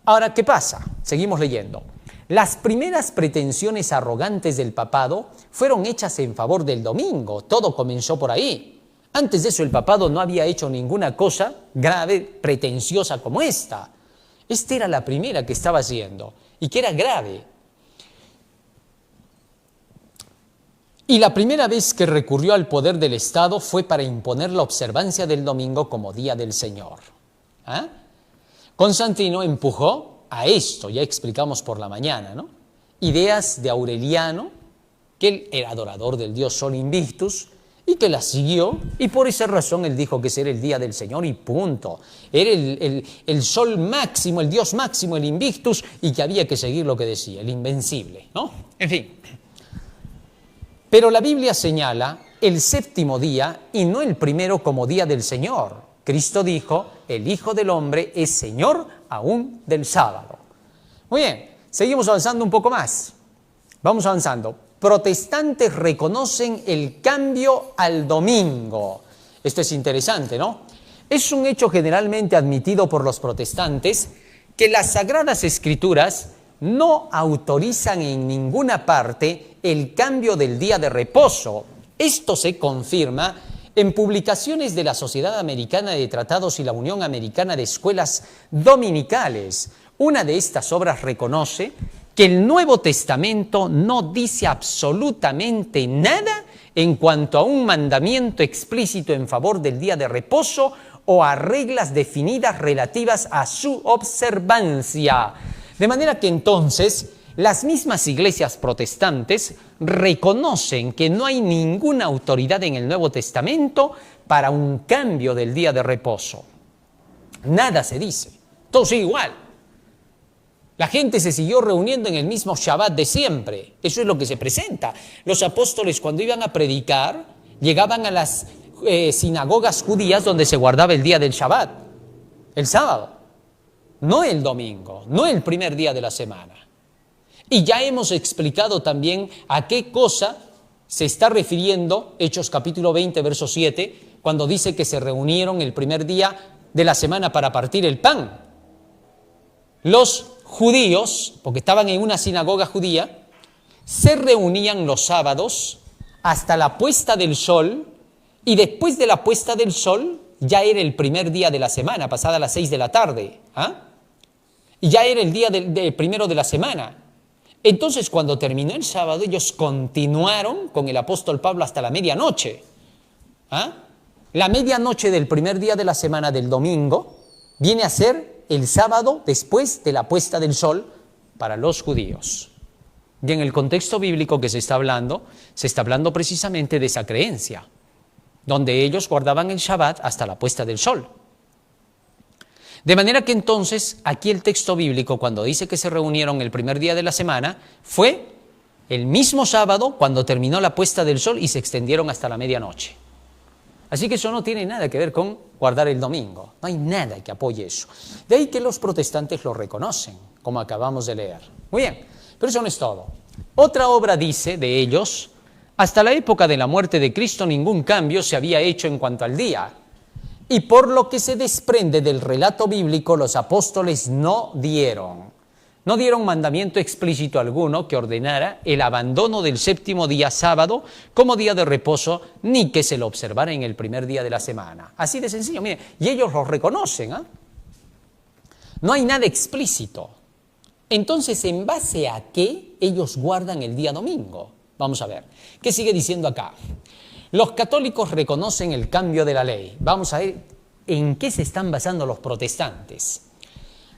Speaker 1: Ahora, ¿qué pasa? Seguimos leyendo. Las primeras pretensiones arrogantes del papado fueron hechas en favor del domingo. Todo comenzó por ahí. Antes de eso el papado no había hecho ninguna cosa grave, pretenciosa como esta. Esta era la primera que estaba haciendo y que era grave. Y la primera vez que recurrió al poder del Estado fue para imponer la observancia del domingo como día del Señor. ¿Ah? Constantino empujó a esto, ya explicamos por la mañana, ¿no? Ideas de Aureliano, que él era adorador del dios Sol Invictus, y que la siguió, y por esa razón él dijo que ese era el día del Señor y punto. Era el sol máximo, el dios máximo, el Invictus, y que había que seguir lo que decía, el invencible, ¿no? En fin. Pero la Biblia señala el séptimo día y no el primero como día del Señor. Cristo dijo, el Hijo del Hombre es Señor aún del sábado. Muy bien, seguimos avanzando un poco más. Vamos avanzando. Protestantes reconocen el cambio al domingo. Esto es interesante, ¿no? Es un hecho generalmente admitido por los protestantes que las Sagradas Escrituras no autorizan en ninguna parte el cambio del día de reposo. Esto se confirma en publicaciones de la Sociedad Americana de Tratados y la Unión Americana de Escuelas Dominicales, Una de estas obras reconoce que el Nuevo Testamento no dice absolutamente nada en cuanto a un mandamiento explícito en favor del día de reposo o a reglas definidas relativas a su observancia. De manera que entonces las mismas iglesias protestantes reconocen que no hay ninguna autoridad en el Nuevo Testamento para un cambio del día de reposo. Nada se dice, todo sigue igual. La gente se siguió reuniendo en el mismo Shabbat de siempre. Eso es lo que se presenta. Los apóstoles, cuando iban a predicar, llegaban a las sinagogas judías donde se guardaba el día del Shabbat, el sábado, no el domingo, no el primer día de la semana. Y ya hemos explicado también a qué cosa se está refiriendo Hechos capítulo 20, verso 7, cuando dice que se reunieron el primer día de la semana para partir el pan. Los judíos, porque estaban en una sinagoga judía, se reunían los sábados hasta la puesta del sol, y después de la puesta del sol ya era el primer día de la semana, pasada las 6 de la tarde. Y ya era el día del primero de la semana. Entonces, cuando terminó el sábado, ellos continuaron con el apóstol Pablo hasta la medianoche. La medianoche del primer día de la semana, del domingo, viene a ser el sábado después de la puesta del sol para los judíos. Y en el contexto bíblico que se está hablando precisamente de esa creencia, donde ellos guardaban el Shabbat hasta la puesta del sol. De manera que entonces, aquí el texto bíblico, cuando dice que se reunieron el primer día de la semana, fue el mismo sábado cuando terminó la puesta del sol y se extendieron hasta la medianoche. Así que eso no tiene nada que ver con guardar el domingo. No hay nada que apoye eso. De ahí que los protestantes lo reconocen, como acabamos de leer. Muy bien, pero eso no es todo. Otra obra dice de ellos: hasta la época de la muerte de Cristo ningún cambio se había hecho en cuanto al día. Y por lo que se desprende del relato bíblico, los apóstoles no dieron mandamiento explícito alguno que ordenara el abandono del séptimo día sábado como día de reposo, ni que se lo observara en el primer día de la semana. Así de sencillo, miren, y ellos lo reconocen. No hay nada explícito. Entonces, ¿en base a qué ellos guardan el día domingo? Vamos a ver, ¿qué sigue diciendo acá? Los católicos reconocen el cambio de la ley. Vamos a ver en qué se están basando los protestantes.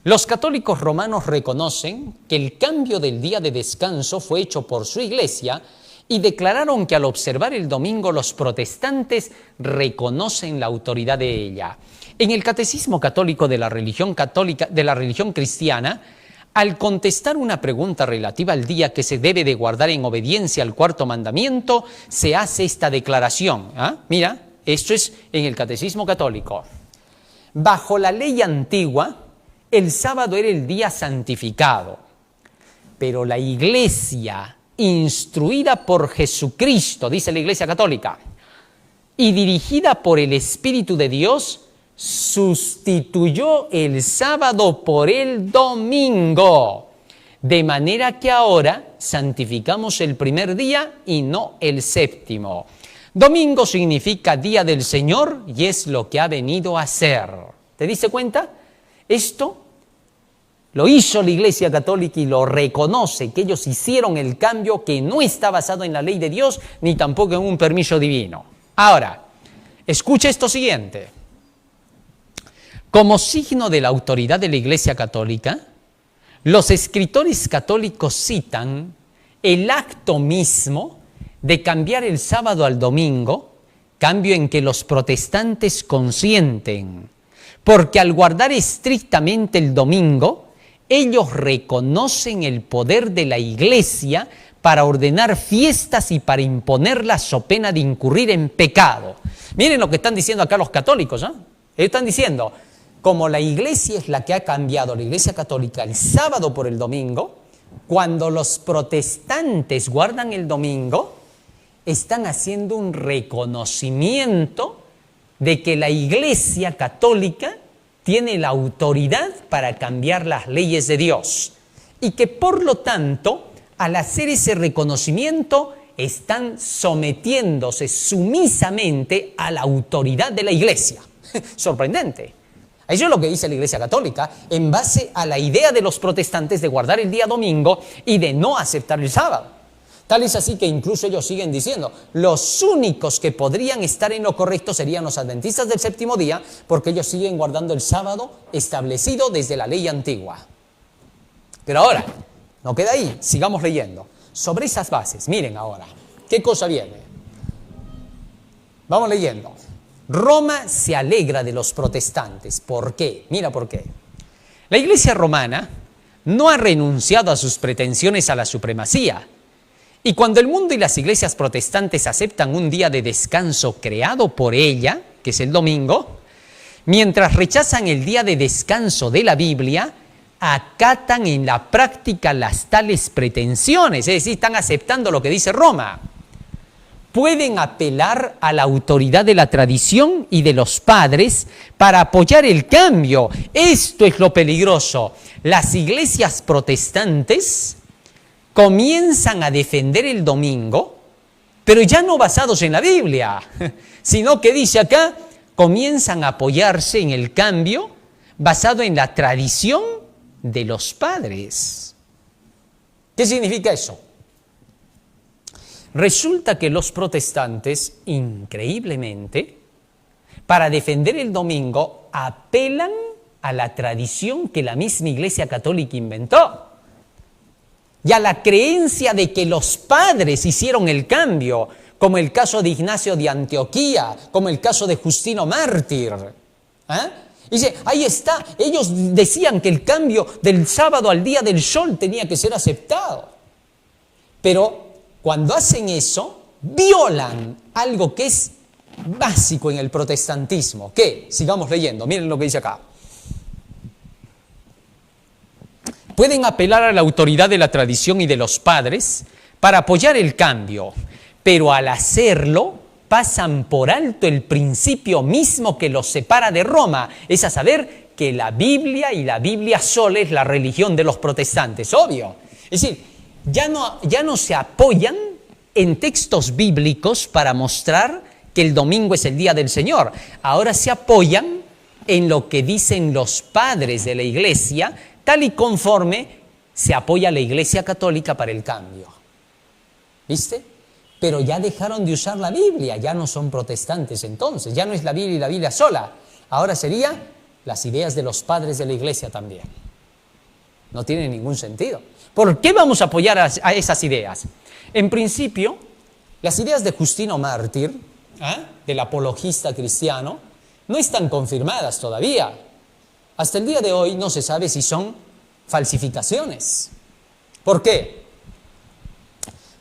Speaker 1: Los católicos romanos reconocen que el cambio del día de descanso fue hecho por su iglesia y declararon que al observar el domingo los protestantes reconocen la autoridad de ella. En el Catecismo Católico de la religión cristiana, al contestar una pregunta relativa al día que se debe de guardar en obediencia al cuarto mandamiento, se hace esta declaración. Mira, esto es en el Catecismo Católico. Bajo la ley antigua, el sábado era el día santificado, pero la Iglesia, instruida por Jesucristo, dice la Iglesia Católica, y dirigida por el Espíritu de Dios, sustituyó el sábado por el domingo, de manera que ahora santificamos el primer día y no el séptimo. Domingo significa día del Señor y es lo que ha venido a ser. ¿Te diste cuenta? Esto lo hizo la Iglesia Católica y lo reconoce, que ellos hicieron el cambio que no está basado en la ley de Dios ni tampoco en un permiso divino. Ahora, escucha esto siguiente. Como signo de la autoridad de la Iglesia Católica, los escritores católicos citan el acto mismo de cambiar el sábado al domingo, cambio en que los protestantes consienten, porque al guardar estrictamente el domingo, ellos reconocen el poder de la Iglesia para ordenar fiestas y para imponerlas so pena de incurrir en pecado. Miren lo que están diciendo acá los católicos. Ellos están diciendo: como la Iglesia es la que ha cambiado, la Iglesia Católica, el sábado por el domingo, cuando los protestantes guardan el domingo, están haciendo un reconocimiento de que la Iglesia Católica tiene la autoridad para cambiar las leyes de Dios y que por lo tanto, al hacer ese reconocimiento, están sometiéndose sumisamente a la autoridad de la Iglesia. Sorprendente. Eso es lo que dice la Iglesia Católica, en base a la idea de los protestantes de guardar el día domingo y de no aceptar el sábado. Tal es así que incluso ellos siguen diciendo, los únicos que podrían estar en lo correcto serían los adventistas del séptimo día, porque ellos siguen guardando el sábado establecido desde la ley antigua. Pero ahora, no queda ahí, sigamos leyendo. Sobre esas bases, miren ahora, ¿qué cosa viene? Vamos leyendo. Roma se alegra de los protestantes. ¿Por qué? Mira por qué. La Iglesia romana no ha renunciado a sus pretensiones a la supremacía. Y cuando el mundo y las iglesias protestantes aceptan un día de descanso creado por ella, que es el domingo, mientras rechazan el día de descanso de la Biblia, acatan en la práctica las tales pretensiones, es decir, están aceptando lo que dice Roma. Pueden apelar a la autoridad de la tradición y de los padres para apoyar el cambio. Esto es lo peligroso. Las iglesias protestantes comienzan a defender el domingo, pero ya no basados en la Biblia, sino que dice acá, comienzan a apoyarse en el cambio basado en la tradición de los padres. ¿Qué significa eso? Resulta que los protestantes, increíblemente, para defender el domingo, apelan a la tradición que la misma Iglesia Católica inventó y a la creencia de que los padres hicieron el cambio, como el caso de Ignacio de Antioquía, como el caso de Justino Mártir. Dice, ahí está, ellos decían que el cambio del sábado al día del sol tenía que ser aceptado. Pero cuando hacen eso, violan algo que es básico en el protestantismo. ¿Qué? Sigamos leyendo, miren lo que dice acá. Pueden apelar a la autoridad de la tradición y de los padres para apoyar el cambio, pero al hacerlo pasan por alto el principio mismo que los separa de Roma, es a saber que la Biblia y la Biblia sola es la religión de los protestantes, obvio. Es decir, ya no se apoyan en textos bíblicos para mostrar que el domingo es el día del Señor. Ahora se apoyan en lo que dicen los padres de la Iglesia, tal y conforme se apoya la Iglesia Católica para el cambio. ¿Viste? Pero ya dejaron de usar la Biblia, ya no son protestantes entonces, ya no es la Biblia y la Biblia sola. Ahora serían las ideas de los padres de la Iglesia también. No tiene ningún sentido. ¿Por qué vamos a apoyar a esas ideas? En principio, las ideas de Justino Mártir, del apologista cristiano, no están confirmadas todavía. Hasta el día de hoy no se sabe si son falsificaciones. ¿Por qué?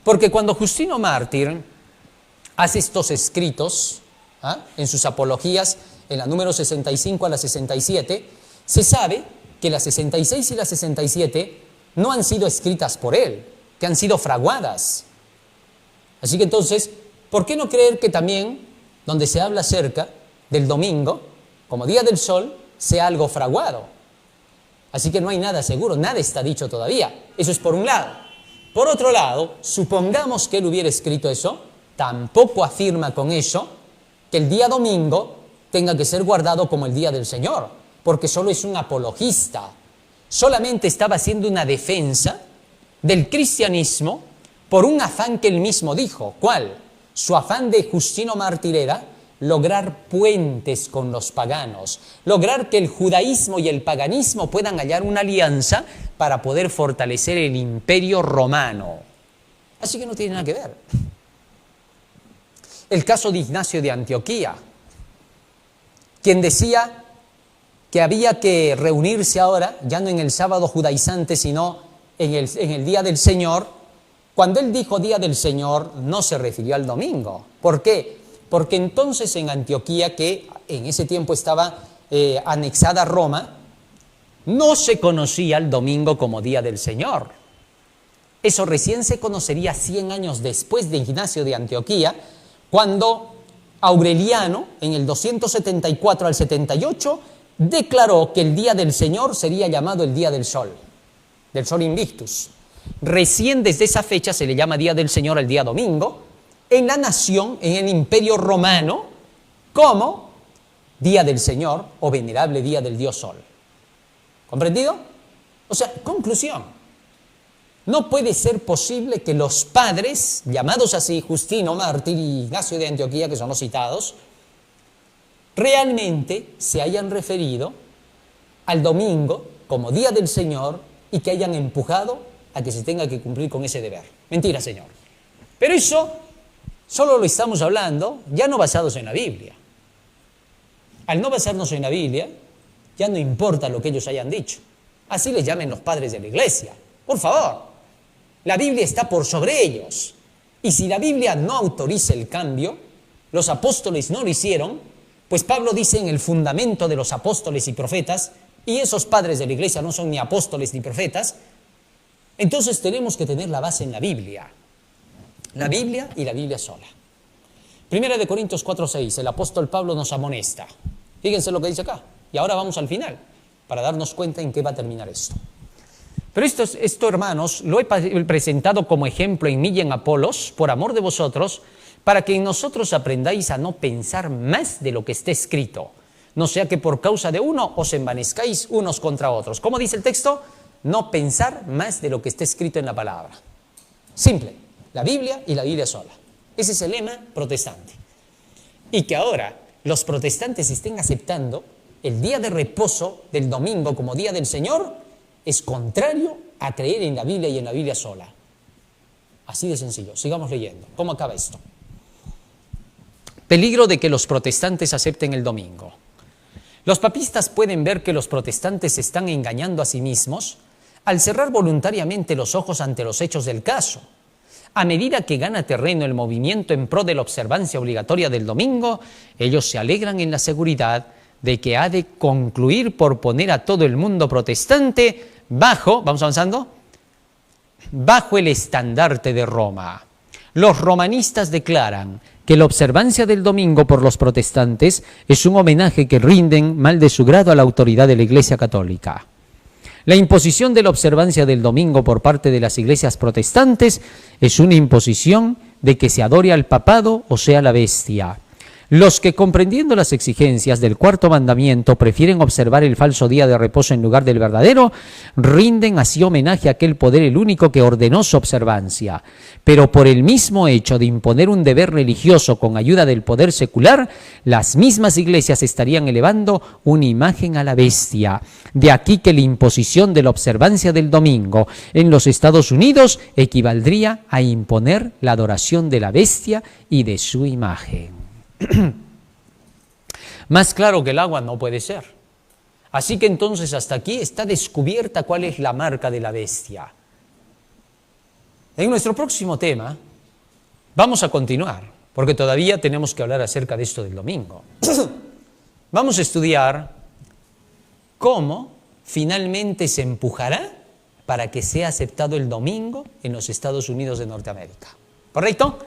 Speaker 1: Porque cuando Justino Mártir hace estos escritos en sus apologías, en la número 65 a la 67, se sabe que las 66 y las 67 no han sido escritas por él, que han sido fraguadas. Así que entonces, ¿por qué no creer que también, donde se habla acerca del domingo, como día del sol, sea algo fraguado? Así que no hay nada seguro, nada está dicho todavía. Eso es por un lado. Por otro lado, supongamos que él hubiera escrito eso, tampoco afirma con eso que el día domingo tenga que ser guardado como el día del Señor, porque solo es un apologista. Solamente estaba haciendo una defensa del cristianismo por un afán que él mismo dijo. ¿Cuál? Su afán de Justino Mártir era lograr puentes con los paganos, lograr que el judaísmo y el paganismo puedan hallar una alianza para poder fortalecer el imperio romano. Así que no tiene nada que ver. El caso de Ignacio de Antioquía, quien decía que había que reunirse ahora, ya no en el sábado judaizante, sino en el día del Señor. Cuando él dijo día del Señor, no se refirió al domingo. ¿Por qué? Porque entonces en Antioquía, que en ese tiempo estaba anexada a Roma, no se conocía el domingo como día del Señor. Eso recién se conocería 100 años después de Ignacio de Antioquía, cuando Aureliano, en el 274 al 78, declaró que el día del Señor sería llamado el día del sol invictus. Recién desde esa fecha se le llama día del Señor al día domingo, en la nación, en el imperio romano, como día del Señor o venerable día del Dios Sol. ¿Comprendido? O sea, conclusión. No puede ser posible que los padres, llamados así, Justino Mártir y Ignacio de Antioquía, que son los citados, realmente se hayan referido al domingo como día del Señor y que hayan empujado a que se tenga que cumplir con ese deber. Mentira, Señor. Pero eso solo lo estamos hablando ya no basados en la Biblia. Al no basarnos en la Biblia, ya no importa lo que ellos hayan dicho. Así les llamen los padres de la iglesia. Por favor, la Biblia está por sobre ellos. Y si la Biblia no autoriza el cambio, los apóstoles no lo hicieron, pues Pablo dice en el fundamento de los apóstoles y profetas, y esos padres de la iglesia no son ni apóstoles ni profetas, entonces tenemos que tener la base en la Biblia. La Biblia y la Biblia sola. Primera de Corintios 4:6, el apóstol Pablo nos amonesta. Fíjense lo que dice acá. Y ahora vamos al final, para darnos cuenta en qué va a terminar esto. Pero esto, hermanos, lo he presentado como ejemplo en mí y en Apolos, por amor de vosotros, para que en nosotros aprendáis a no pensar más de lo que está escrito, no sea que por causa de uno os envanezcáis unos contra otros. ¿Cómo dice el texto? No pensar más de lo que está escrito en la palabra. Simple, la Biblia y la Biblia sola. Ese es el lema protestante. Y que ahora los protestantes estén aceptando el día de reposo del domingo como día del Señor es contrario a creer en la Biblia y en la Biblia sola. Así de sencillo. Sigamos leyendo. ¿Cómo acaba esto? Peligro de que los protestantes acepten el domingo. Los papistas pueden ver que los protestantes se están engañando a sí mismos al cerrar voluntariamente los ojos ante los hechos del caso. A medida que gana terreno el movimiento en pro de la observancia obligatoria del domingo, ellos se alegran en la seguridad de que ha de concluir por poner a todo el mundo protestante bajo, vamos avanzando, bajo el estandarte de Roma. Los romanistas declaran que la observancia del domingo por los protestantes es un homenaje que rinden mal de su grado a la autoridad de la Iglesia Católica. La imposición de la observancia del domingo por parte de las iglesias protestantes es una imposición de que se adore al papado o sea la bestia. Los que, comprendiendo las exigencias del cuarto mandamiento, prefieren observar el falso día de reposo en lugar del verdadero, rinden así homenaje a aquel poder el único que ordenó su observancia. Pero por el mismo hecho de imponer un deber religioso con ayuda del poder secular, las mismas iglesias estarían elevando una imagen a la bestia. De aquí que la imposición de la observancia del domingo en los Estados Unidos equivaldría a imponer la adoración de la bestia y de su imagen. Más claro que el agua no puede ser. Así que entonces hasta aquí está descubierta cuál es la marca de la bestia. En nuestro próximo tema vamos a continuar, porque todavía tenemos que hablar acerca de esto del domingo. Vamos a estudiar cómo finalmente se empujará para que sea aceptado el domingo en los Estados Unidos de Norteamérica. ¿Correcto?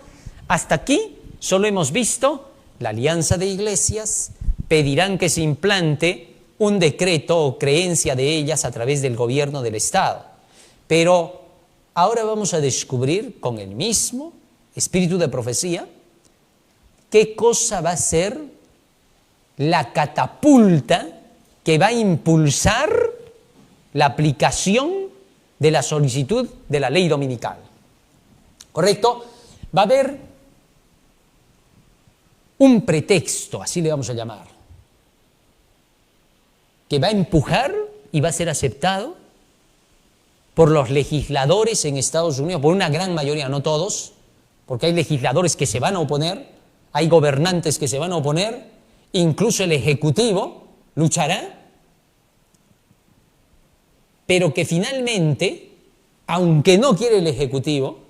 Speaker 1: Hasta aquí solo hemos visto la alianza de iglesias, pedirán que se implante un decreto o creencia de ellas a través del gobierno del Estado. Pero ahora vamos a descubrir con el mismo espíritu de profecía qué cosa va a ser la catapulta que va a impulsar la aplicación de la solicitud de la ley dominical. ¿Correcto? Va a haber un pretexto, así le vamos a llamar, que va a empujar y va a ser aceptado por los legisladores en Estados Unidos, por una gran mayoría, no todos, porque hay legisladores que se van a oponer, hay gobernantes que se van a oponer, incluso el Ejecutivo luchará, pero que finalmente, aunque no quiere el Ejecutivo,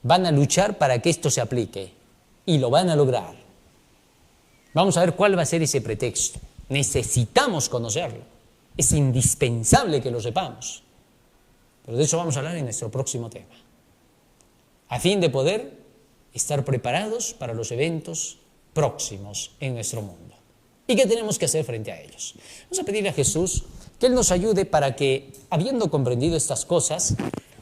Speaker 1: van a luchar para que esto se aplique. Y lo van a lograr. Vamos a ver cuál va a ser ese pretexto. Necesitamos conocerlo. Es indispensable que lo sepamos. Pero de eso vamos a hablar en nuestro próximo tema. A fin de poder estar preparados para los eventos próximos en nuestro mundo. ¿Y qué tenemos que hacer frente a ellos? Vamos a pedirle a Jesús que Él nos ayude para que, habiendo comprendido estas cosas,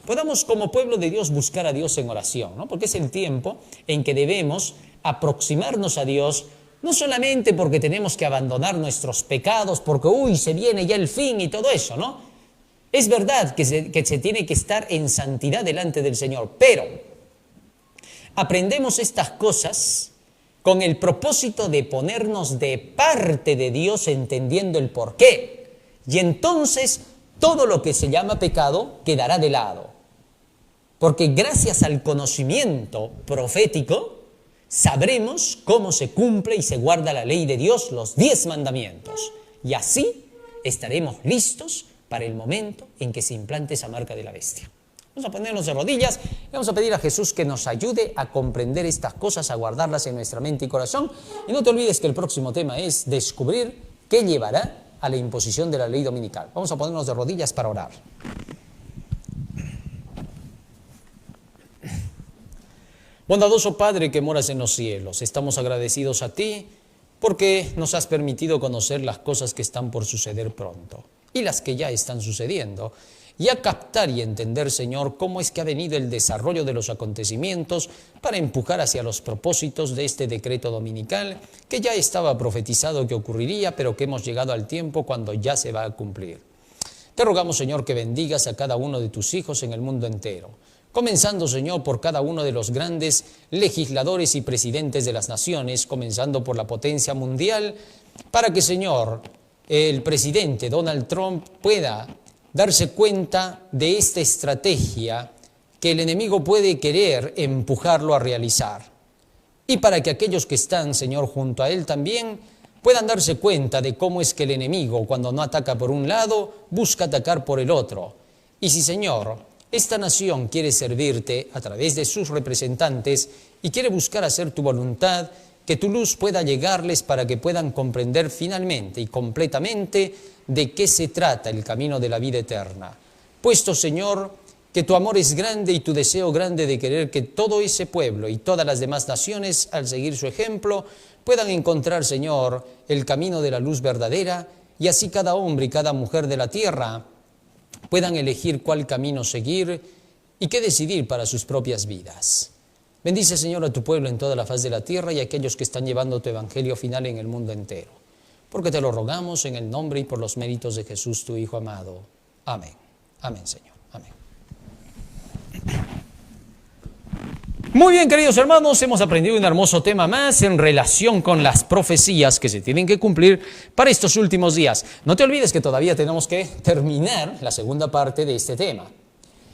Speaker 1: podamos como pueblo de Dios buscar a Dios en oración, ¿no? Porque es el tiempo en que debemos aproximarnos a Dios No solamente porque tenemos que abandonar nuestros pecados, porque se viene ya el fin y todo eso, ¿no? Es verdad que se tiene que estar en santidad delante del Señor, pero aprendemos estas cosas con el propósito de ponernos de parte de Dios entendiendo el porqué. Y entonces todo lo que se llama pecado quedará de lado. Porque gracias al conocimiento profético sabremos cómo se cumple y se guarda la ley de Dios, los 10 mandamientos. Y así estaremos listos para el momento en que se implante esa marca de la bestia. Vamos a ponernos de rodillas y vamos a pedir a Jesús que nos ayude a comprender estas cosas, a guardarlas en nuestra mente y corazón. Y no te olvides que el próximo tema es descubrir qué llevará a la imposición de la ley dominical. Vamos a ponernos de rodillas para orar. Bondadoso Padre que moras en los cielos, estamos agradecidos a ti porque nos has permitido conocer las cosas que están por suceder pronto y las que ya están sucediendo, y a captar y entender, Señor, cómo es que ha venido el desarrollo de los acontecimientos para empujar hacia los propósitos de este decreto dominical que ya estaba profetizado que ocurriría, pero que hemos llegado al tiempo cuando ya se va a cumplir. Te rogamos, Señor, que bendigas a cada uno de tus hijos en el mundo entero, comenzando, Señor, por cada uno de los grandes legisladores y presidentes de las naciones, comenzando por la potencia mundial, para que, Señor, el presidente Donald Trump pueda darse cuenta de esta estrategia que el enemigo puede querer empujarlo a realizar. Y para que aquellos que están, Señor, junto a él también puedan darse cuenta de cómo es que el enemigo, cuando no ataca por un lado, busca atacar por el otro. Y si, Señor, esta nación quiere servirte a través de sus representantes y quiere buscar hacer tu voluntad, que tu luz pueda llegarles para que puedan comprender finalmente y completamente de qué se trata el camino de la vida eterna. Puesto, Señor, que tu amor es grande y tu deseo grande de querer que todo ese pueblo y todas las demás naciones, al seguir su ejemplo, puedan encontrar, Señor, el camino de la luz verdadera, y así cada hombre y cada mujer de la tierra puedan elegir cuál camino seguir y qué decidir para sus propias vidas. Bendice, Señor, a tu pueblo en toda la faz de la tierra y a aquellos que están llevando tu evangelio final en el mundo entero. Porque te lo rogamos en el nombre y por los méritos de Jesús, tu Hijo amado. Amén. Amén, Señor. Amén. Muy bien, queridos hermanos, hemos aprendido un hermoso tema más en relación con las profecías que se tienen que cumplir para estos últimos días. No te olvides que todavía tenemos que terminar la segunda parte de este tema.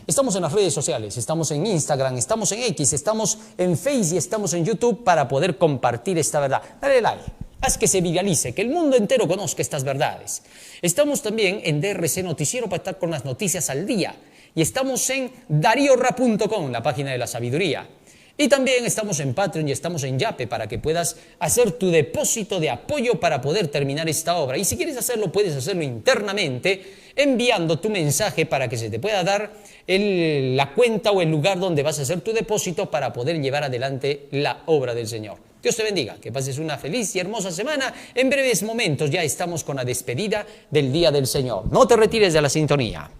Speaker 1: Estamos en las redes sociales, estamos en Instagram, estamos en X, estamos en Facebook y estamos en YouTube para poder compartir esta verdad. Dale like, haz que se viralice, que el mundo entero conozca estas verdades. Estamos también en DRC Noticiero para estar con las noticias al día. Y estamos en dariorra.com, la página de la sabiduría. Y también estamos en Patreon y estamos en Yape para que puedas hacer tu depósito de apoyo para poder terminar esta obra. Y si quieres hacerlo, puedes hacerlo internamente enviando tu mensaje para que se te pueda dar la cuenta o el lugar donde vas a hacer tu depósito para poder llevar adelante la obra del Señor. Dios te bendiga, que pases una feliz y hermosa semana. En breves momentos ya estamos con la despedida del Día del Señor. No te retires de la sintonía.